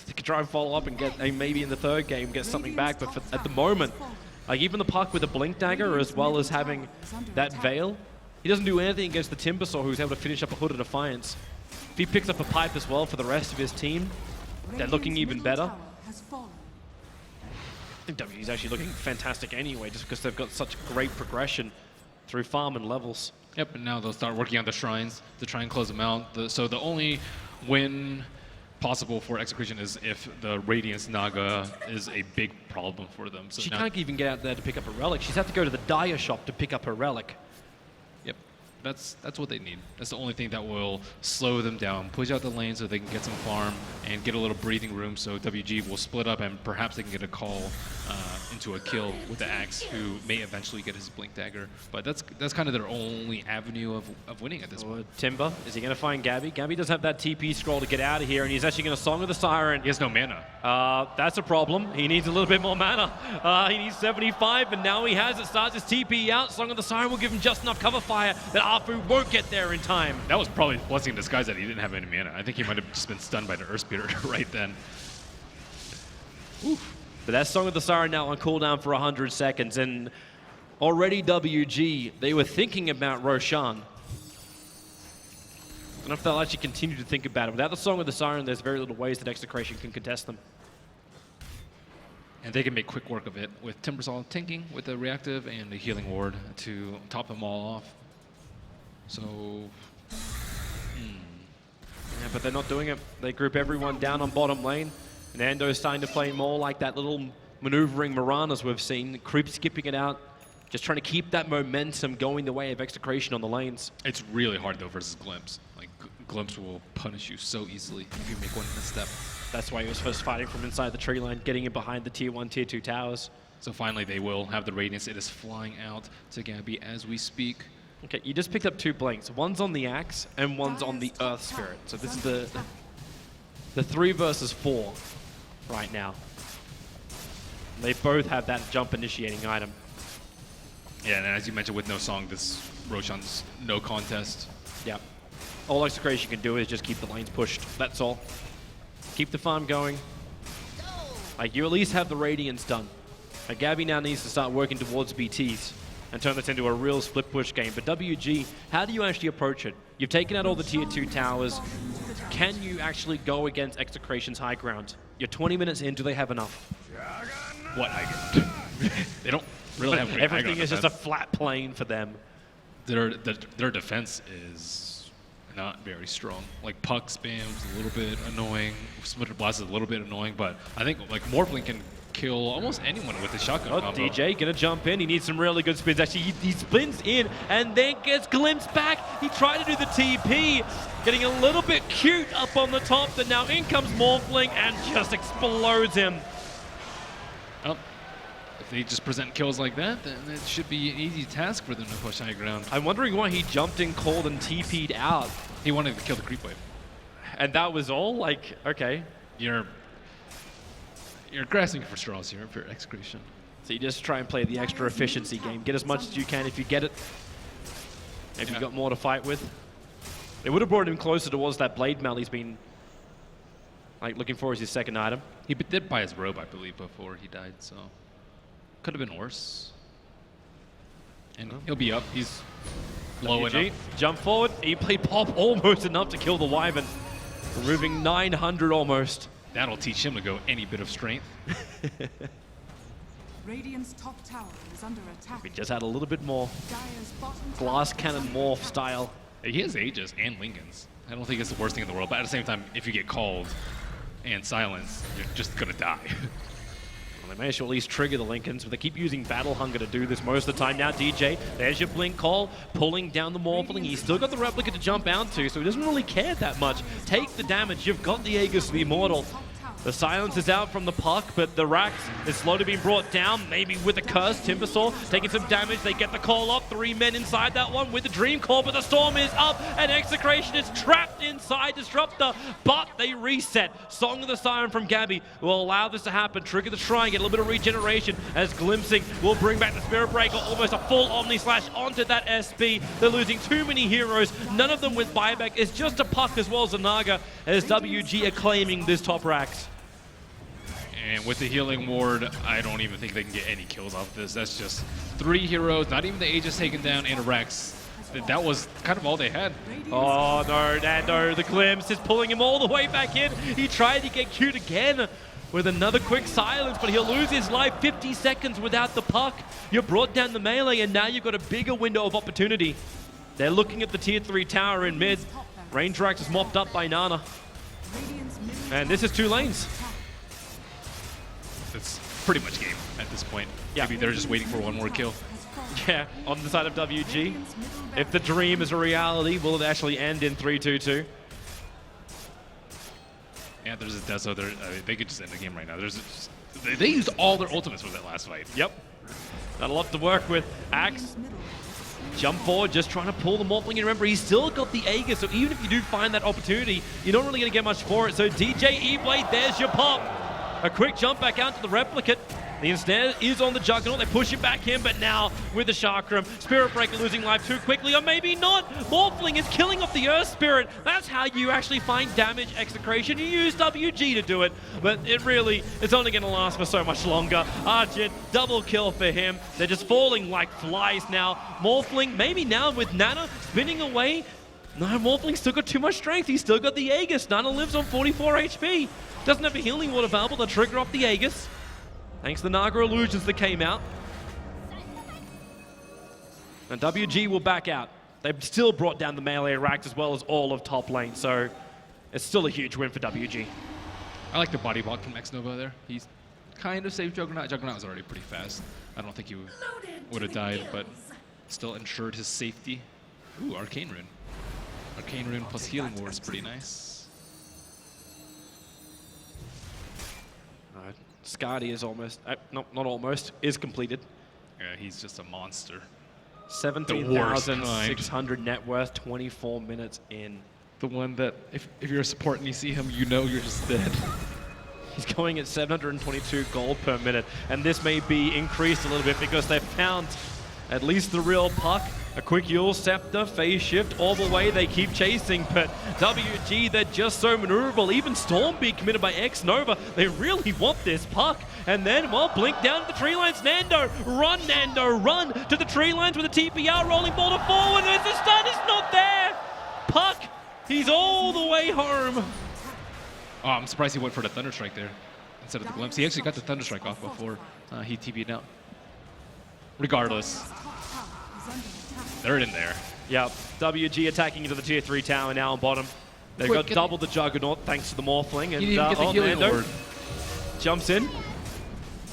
They could try and follow up and get maybe in the third game get something back, but at the moment, like even the puck with the Blink Dagger as well as having that Veil, he doesn't do anything against the Timbersaw, who's able to finish up a Hood of Defiance. If he picks up a pipe as well for the rest of his team, they're looking even better. I think W is actually looking fantastic anyway, just because they've got such great progression through farm and levels. Yep, and now they'll start working on the shrines to try and close them out. So the only win possible for Execration is if the Radiance Naga is a big problem for them. So She now, can't even get out there to pick up a relic. She's had to go to the Dire Shop to pick up her relic. Yep, that's what they need. That's the only thing that will slow them down, push out the lane so they can get some farm and get a little breathing room so WG will split up and perhaps they can get a call into a kill with the Axe, who may eventually get his Blink Dagger. But that's kind of their only avenue of winning at this point. Timber, is he going to find Gabby? Gabby does have that TP scroll to get out of here, and he's actually going to Song of the Siren. He has no mana. That's a problem. He needs a little bit more mana. He needs 75, and now he has it. Starts his TP out. Song of the Siren will give him just enough cover fire that Arfu won't get there in time. That was probably a blessing in disguise that he didn't have any mana. I think he might have just been stunned by the Earth Spirit right then. Oof. But that Song of the Siren now on cooldown for 100 seconds, and already WG, they were thinking about Roshan. I don't know if they'll actually continue to think about it. Without the Song of the Siren, there's very little ways that Execration can contest them. And they can make quick work of it with Timbersaw tanking with the reactive and the healing ward to top them all off. So but they're not doing it. They group everyone down on bottom lane. And Nando's starting to play more like that little maneuvering Miranas we've seen, creep skipping it out, just trying to keep that momentum going the way of Execration on the lanes. It's really hard though versus Glimpse. Like Glimpse will punish you so easily if you make one misstep. That's why he was first fighting from inside the tree line, getting in behind the tier 1, tier 2 towers. So finally they will have the Radiance. It is flying out to Gabby as we speak. Okay, you just picked up 2 blinks. One's on the Axe and one's on the Earth Spirit. So this is the 3 versus 4 right now. They both have that jump initiating item. Yeah, and as you mentioned, with no song, this Roshan's no contest. Yep. All Execration can do is just keep the lanes pushed. That's all. Keep the farm going. Like, you at least have the Radiance done. Like, Gabby now needs to start working towards BTs and turn this into a real split push game. But WG, how do you actually approach it? You've taken out all the tier 2 towers. Can you actually go against Execration's high ground? You're 20 minutes in, do they have enough? What high ground? They don't really have great high Everything ground is just a defense. flat plane for them. Their defense is not very strong. Like puck spam's a little bit annoying. Splitter blast is a little bit annoying, but I think like Morphling can kill almost anyone with the shotgun Oh, combo. DJ gonna jump in. He needs some really good spins. Actually, he spins in and then gets glimpsed back. He tried to do the TP, getting a little bit cute up on the top. But now in comes Morphling and just explodes him. Oh, if they just present kills like that, then it should be an easy task for them to push high ground. I'm wondering why he jumped in cold and TP'd out. He wanted to kill the creep wave. And that was all? Like, okay. You're grasping for straws here for Execration. So you just try and play the extra efficiency game. Get as much as you can if you get it. Maybe you got more to fight with. It would have brought him closer towards that blade mail he's been like looking for as his second item. He did buy his robe, I believe, before he died, so could have been worse. And he'll be up. He's low WG, enough. jump forward. He played pop almost enough to kill the Wyvern. Removing 900 almost. That'll teach him to go any bit of strength. Radiant's top tower is under attack. We just had a little bit more Dire's bottom glass tower cannon is under morph attack. style. He has Aegis and Lincolns. I don't think it's the worst thing in the world, but at the same time, if you get called and silenced, you're just gonna die. Well, they managed to at least trigger the Lincolns, but they keep using Battle Hunger to do this most of the time. Now DJ, there's your blink call, pulling down the Morphling. He's still got the replica to jump out to, so he doesn't really care that much. Take the damage. You've got the Aegis, the Immortal. The silence is out from the puck, but the Rax is slowly being brought down, maybe with a curse. Timbersaw taking some damage. They get the call up. 3 men inside that one with the Dream Core, but the Storm is up, and Execration is trapped inside Disruptor, but they reset. Song of the Siren from Gabby will allow this to happen. Trigger the Shrine, get a little bit of regeneration as Glimpsing will bring back the Spirit Breaker, almost a full Omni Slash onto that SB. They're losing too many heroes, none of them with buyback. It's just a puck as well as a Naga, as WG are claiming this top Rax. And with the healing ward, I don't even think they can get any kills off this. That's just 3 heroes, not even the Aegis taken down, and a Rex. That was kind of all they had. Oh no, Nando, the glimpse is pulling him all the way back in. He tried to get cute again with another quick silence, but he'll lose his life. 50 seconds without the puck. You're brought down the melee, and now you've got a bigger window of opportunity. They're looking at the tier 3 tower in mid. Range Rax is mopped up by Nana. And this is 2 lanes. It's pretty much game at this point. Yeah. Maybe they're just waiting for one more kill. Yeah, on the side of WG. If the dream is a reality, will it actually end in 3-2-2? Yeah, there's a Deso. They could just end the game right now. They used all their ultimates for that last fight. Yep. Not a lot to work with. Axe, jump forward, just trying to pull the Morphling. And remember, he's still got the Aegis, so even if you do find that opportunity, you're not really going to get much for it. So DJ E-Blade, there's your pop. A quick jump back out to the Replicate. The ensnare is on the Juggernaut. They push it back in, but now with the Chakram, Spirit Breaker losing life too quickly, or maybe not. Morphling is killing off the Earth Spirit. That's how you actually find damage Execration. You use WG to do it, but it's only going to last for so much longer. Archit, double kill for him. They're just falling like flies now. Morphling, maybe now with Nana spinning away. No, Morphling's still got too much strength. He's still got the Aegis. Nana lives on 44 HP. Doesn't have a healing ward available to trigger off the Aegis. Thanks to the Naga illusions that came out. And WG will back out. They've still brought down the melee Rax as well as all of top lane. So it's still a huge win for WG. I like the body block from X Nova there. He's kind of saved Juggernaut. Juggernaut was already pretty fast. I don't think he would have died, but still ensured his safety. Ooh, Arcane Rune. Arcane Rune plus Healing Ward is pretty nice. Skadi is almost, not almost, is completed. Yeah, he's just a monster. 17,600 net worth, 24 minutes in. The one that, if you're a support and you see him, you know you're just dead. He's going at 722 gold per minute, and this may be increased a little bit because they've found at least the real puck. A quick Yule Scepter, phase shift, all the way they keep chasing, but WG, they're just so maneuverable. Even Storm being committed by X Nova, they really want this puck. And then, well, blink down to the tree lines. Nando, run to the tree lines with a TPR, rolling ball to forward, and the stun is not there. Puck, he's all the way home. Oh, I'm surprised he went for the Thunderstrike there instead of the Glimpse. He actually got the Thunderstrike off before he TP'd out. Regardless, they're in there. Yep, WG attacking into the tier 3 tower now on bottom. They've got double the Juggernaut thanks to the Morphling. And He didn't even get the healing Nando ward. jumps in.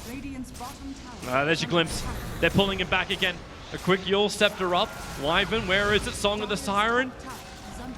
Radiant's bottom tower. There's your glimpse. They're pulling him back again. A quick Yule Scepter up. Wyvern, where is it? Song of the Siren.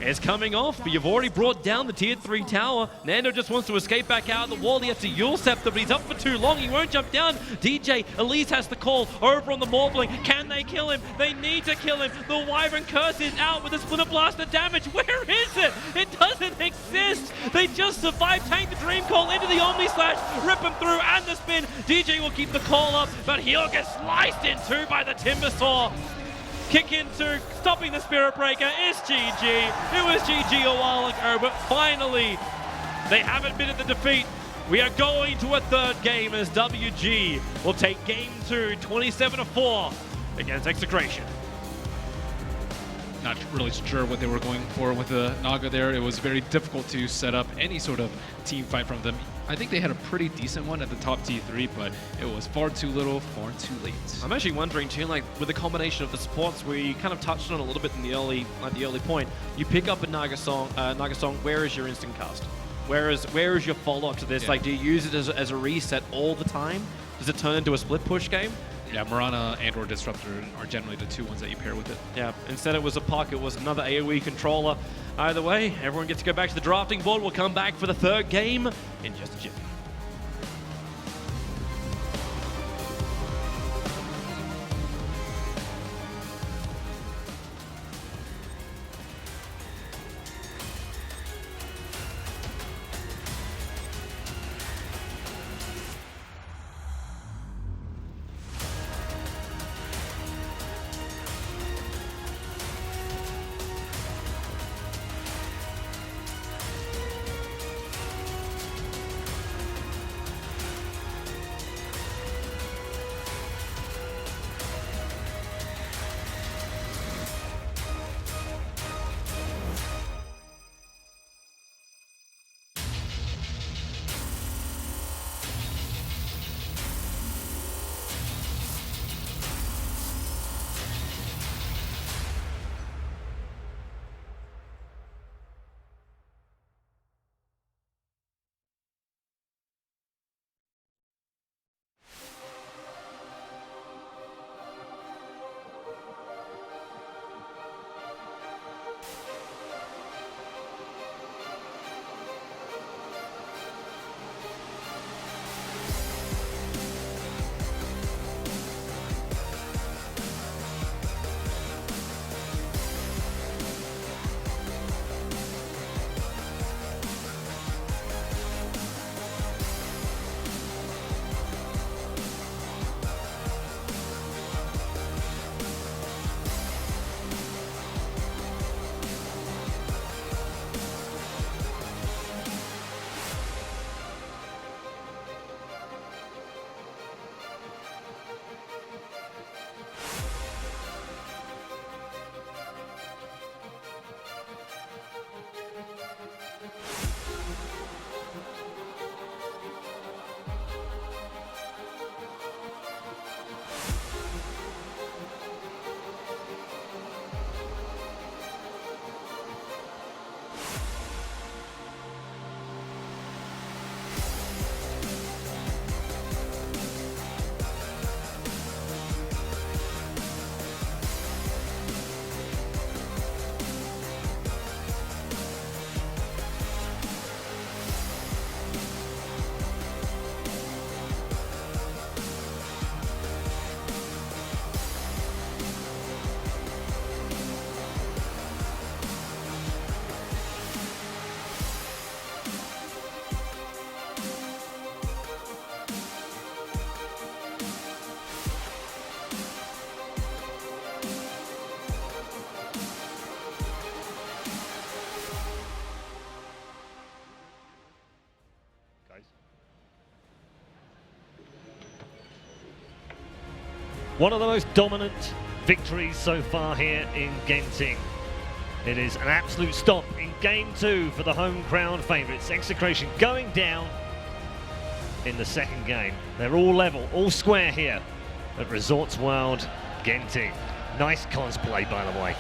It's coming off, but you've already brought down the tier 3 tower. Nando just wants to escape back out of the wall. He has to Yule Scepter, but he's up for too long. He won't jump down. DJ, Elise has the call over on the Morphling. Can they kill him? They need to kill him. The Wyvern Curse is out with a Splinter Blast of damage. Where is it? It doesn't exist. They just survived. Tank the Dream Call into the Omni Slash. Rip him through and the spin. DJ will keep the call up, but he'll get sliced in too by the Timber Saw. Kick into stopping the Spirit Breaker is GG. It was GG a while ago, but finally they have admitted the defeat. We are going to a third game as WG will take game 2, 27-4 against Execration. Not really sure what they were going for with the Naga there. It was very difficult to set up any sort of team fight from them. I think they had a pretty decent one at the top T3, but it was far too little, far too late. I'm actually wondering too, like with the combination of the supports, we kind of touched on it a little bit in the early point. You pick up a Naga song, where is your instant cast? Where is your follow-up to this? Yeah. Like, do you use it as a reset all the time? Does it turn into a split push game? Yeah, Mirana and or Disruptor are generally the two ones that you pair with it. Yeah, instead it was a puck, it was another AoE controller. Either way, everyone gets to go back to the drafting board. We'll come back for the third game in just a jiffy. One of the most dominant victories so far here in Genting. It is an absolute stomp in Game 2 for the home crowd favourites. Execration going down in the second game. They're all level, all square here at Resorts World Genting. Nice cosplay, by the way.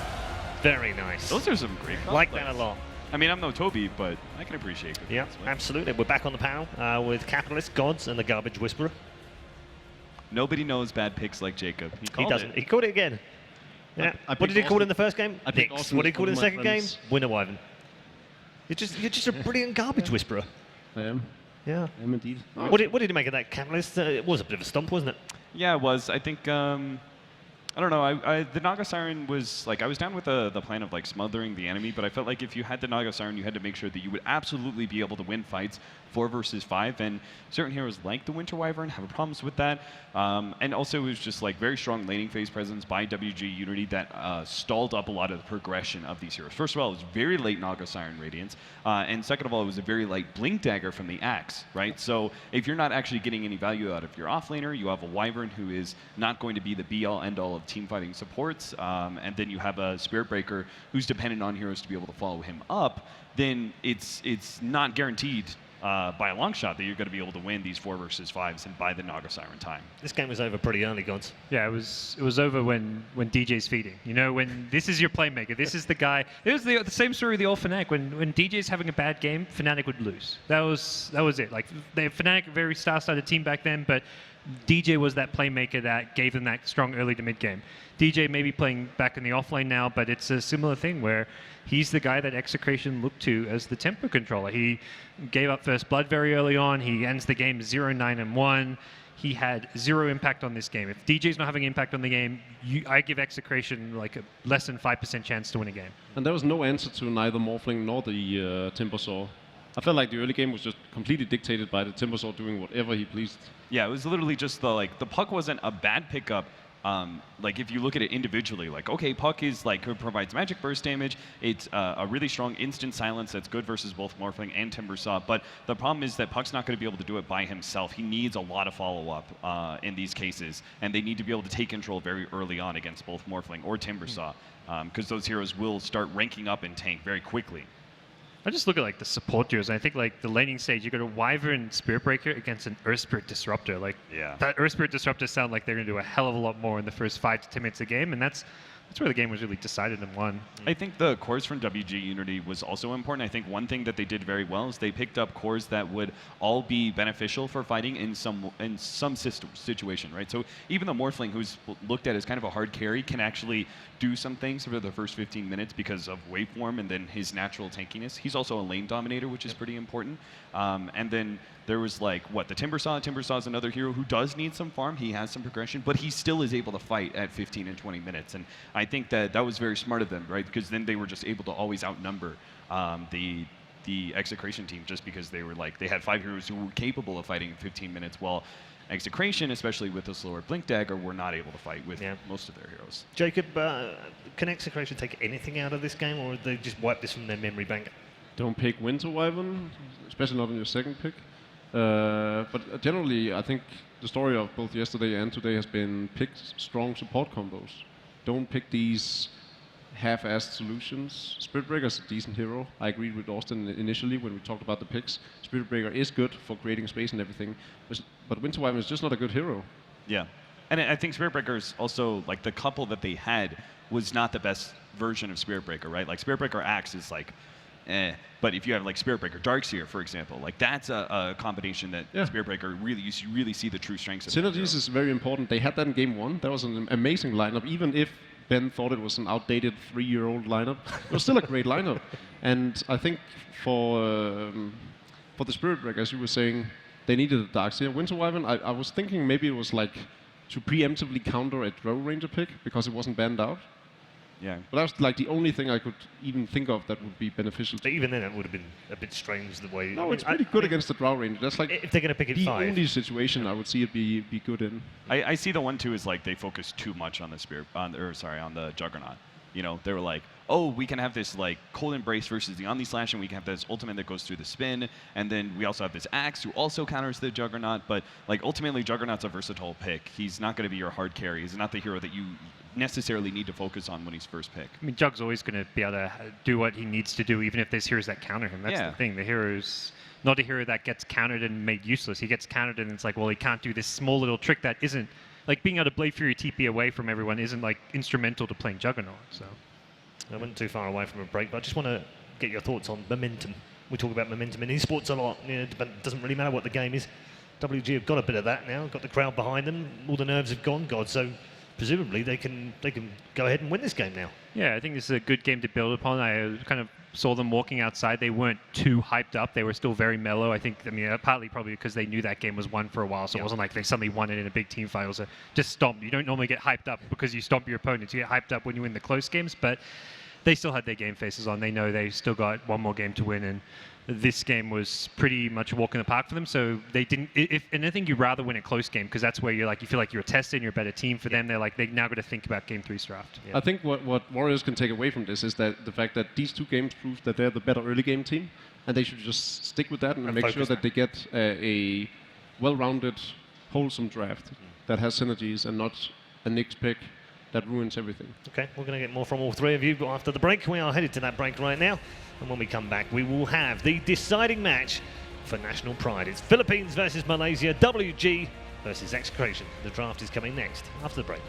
Very nice. Those are some great cosplays. Like that a lot. I mean, I'm no Toby, but I can appreciate good Yeah, cosplay. absolutely. We're back on the panel with Capitalist, Gods, and the Garbage Whisperer. Nobody knows bad picks like Jacob. He He called doesn't. it. He called it again. Yeah. I What did he picked call it in Austin. the first game? I picked Nix. Austin What did he as call it in one the of my second game? friends. Winner Wyvern. You're just a brilliant Garbage Whisperer. I am. Yeah. I am indeed. What did you make of that Catalyst? It was a bit of a stomp, wasn't it? Yeah, it was. I think, I don't know. The Naga Siren was, like, I was down with the plan of, like, smothering the enemy, but I felt like if you had the Naga Siren, you had to make sure that you would absolutely be able to win fights 4 versus 5, and certain heroes like the Winter Wyvern have problems with that. And also it was just, like, very strong laning phase presence by WG Unity that stalled up a lot of the progression of these heroes. First of all, it was very late Naga Siren Radiance, and second of all, it was a very light Blink Dagger from the Axe, right? So if you're not actually getting any value out of your offlaner, you have a Wyvern who is not going to be the be-all, end-all of team fighting supports, and then you have a Spirit Breaker who's dependent on heroes to be able to follow him up, then it's not guaranteed by a long shot that you're going to be able to win these 4 versus 5s and buy the Naga Siren time. This game was over pretty early, Gods. Yeah, it was over when DJ's feeding. You know, when this is your playmaker, this is the guy. It was the same story with the old Fnatic. When DJ's having a bad game, Fnatic would lose. That was it. Like Fnatic, very star-studded team back then, but DJ was that playmaker that gave them that strong early to mid game. DJ may be playing back in the offlane now, but it's a similar thing where he's the guy that Execration looked to as the tempo controller. He gave up first blood very early on. He ends the game 0-9-1. He had 0 impact on this game. If DJ's not having impact on the game, I give Execration like a less than 5% chance to win a game. And there was no answer to neither Morphling nor the Timbersaw. I felt like the early game was just completely dictated by the Timbersaw doing whatever he pleased. Yeah, it was literally just the Puck wasn't a bad pickup. Like if you look at it individually, like okay, Puck is like provides magic burst damage. It's a really strong instant silence that's good versus both Morphling and Timbersaw. But the problem is that Puck's not going to be able to do it by himself. He needs a lot of follow-up in these cases, and they need to be able to take control very early on against both Morphling or Timbersaw, because those heroes will start ranking up in tank very quickly. I just look at like the support duos, and I think like the laning stage, you got a Wyvern Spirit Breaker against an Earth Spirit Disruptor. Like that Earth Spirit Disruptor sound like they're going to do a hell of a lot more in the first 5 to 10 minutes of the game, and that's where the game was really decided and won. I think the cores from WG Unity was also important. I think one thing that they did very well is they picked up cores that would all be beneficial for fighting in some situation, right? So even the Morphling, who's looked at as kind of a hard carry, can actually do some things for the first 15 minutes because of waveform and then his natural tankiness. He's also a lane dominator, which is pretty important. And then there was like, the Timbersaw? Timbersaw is another hero who does need some farm. He has some progression, but he still is able to fight at 15 and 20 minutes. And I think that was very smart of them, right? Because then they were just able to always outnumber the Execration team just because they were they had 5 heroes who were capable of fighting in 15 minutes, while Execration, especially with the slower Blink Dagger, were not able to fight with most of their heroes. Jacob, can Execration take anything out of this game, or they just wipe this from their memory bank? Don't pick Winter Wyvern, especially not in your second pick. But generally, I think the story of both yesterday and today has been pick strong support combos. Don't pick these half-assed solutions. Spirit Breaker is a decent hero. I agreed with Austin initially when we talked about the picks. Spirit Breaker is good for creating space and everything, but Winter Wyvern is just not a good hero. Yeah, and I think Spirit Breaker is also, the couple that they had was not the best version of Spirit Breaker, right? Like, Spirit Breaker Axe is but if you have Spirit Breaker Darkseer, for example, that's a combination that Spirit Breaker you really see the true strengths of. Synergies is very important. They had that in game 1. That was an amazing lineup, even if Ben thought it was an outdated 3-year-old lineup. It was still a great lineup. And I think for the Spirit Breaker, as you were saying, they needed a Darkseer. Winter Wyvern, I was thinking maybe it was to preemptively counter a Drow Ranger pick because it wasn't banned out. Yeah. But that was the only thing I could even think of that would be beneficial. But even then, it would have been a bit strange the way. No, it's pretty good against the Drow Ranger. That's if they're going to pick it the 5. only situation I would see it be good in. I see the one too is they focus too much on the on the Juggernaut. You know, they were like, oh, we can have this like Cold Embrace versus the Omni Slash, and we can have this ultimate that goes through the spin, and then we also have this Axe who also counters the Juggernaut. But like ultimately, Juggernaut's a versatile pick. He's not going to be your hard carry. He's not the hero that you necessarily need to focus on when he's first pick. I mean, Jug's always going to be able to do what he needs to do, even if there's heroes that counter him. That's Yeah. the thing. The hero's not a hero that gets countered and made useless. He gets countered and it's like, well, he can't do this small little trick that isn't, like being able to Blade Fury TP away from everyone isn't like instrumental to playing Juggernaut. So I went too far away from a break, but I just want to get your thoughts on momentum. We talk about momentum in esports a lot, you know, but it doesn't really matter what the game is. WG have got a bit of that now, got the crowd behind them, all the nerves have gone, God, so presumably they can go ahead and win this game now. yeah, I think this is a good game to build upon. I kind of saw them walking outside. They weren't too hyped up. They were still very mellow. I think, I mean, partly probably because they knew that game was won for a while, so it wasn't like they suddenly won it in a big team fight. It was just stomped. You don't normally get hyped up because you stomp your opponents. You get hyped up when you win the close games, but they still had their game faces on. They know they still got one more game to win, and this game was pretty much a walk in the park for them. So they didn't. If anything, you'd rather win a close game because that's where you're like, you feel like you're tested and you're a better team. For them, they're like, they now got to think about Game 3's draft. I think what Warriors can take away from this is that the fact that these two games prove that they're the better early game team, and they should just stick with that and make sure that they get a well-rounded, wholesome draft that has synergies and not a Knicks pick that ruins everything. Okay, we're going to get more from all three of you, but after the break, we are headed to that break right now. And when we come back, we will have the deciding match for national pride. It's Philippines versus Malaysia, WG versus Execration. The draft is coming next after the break.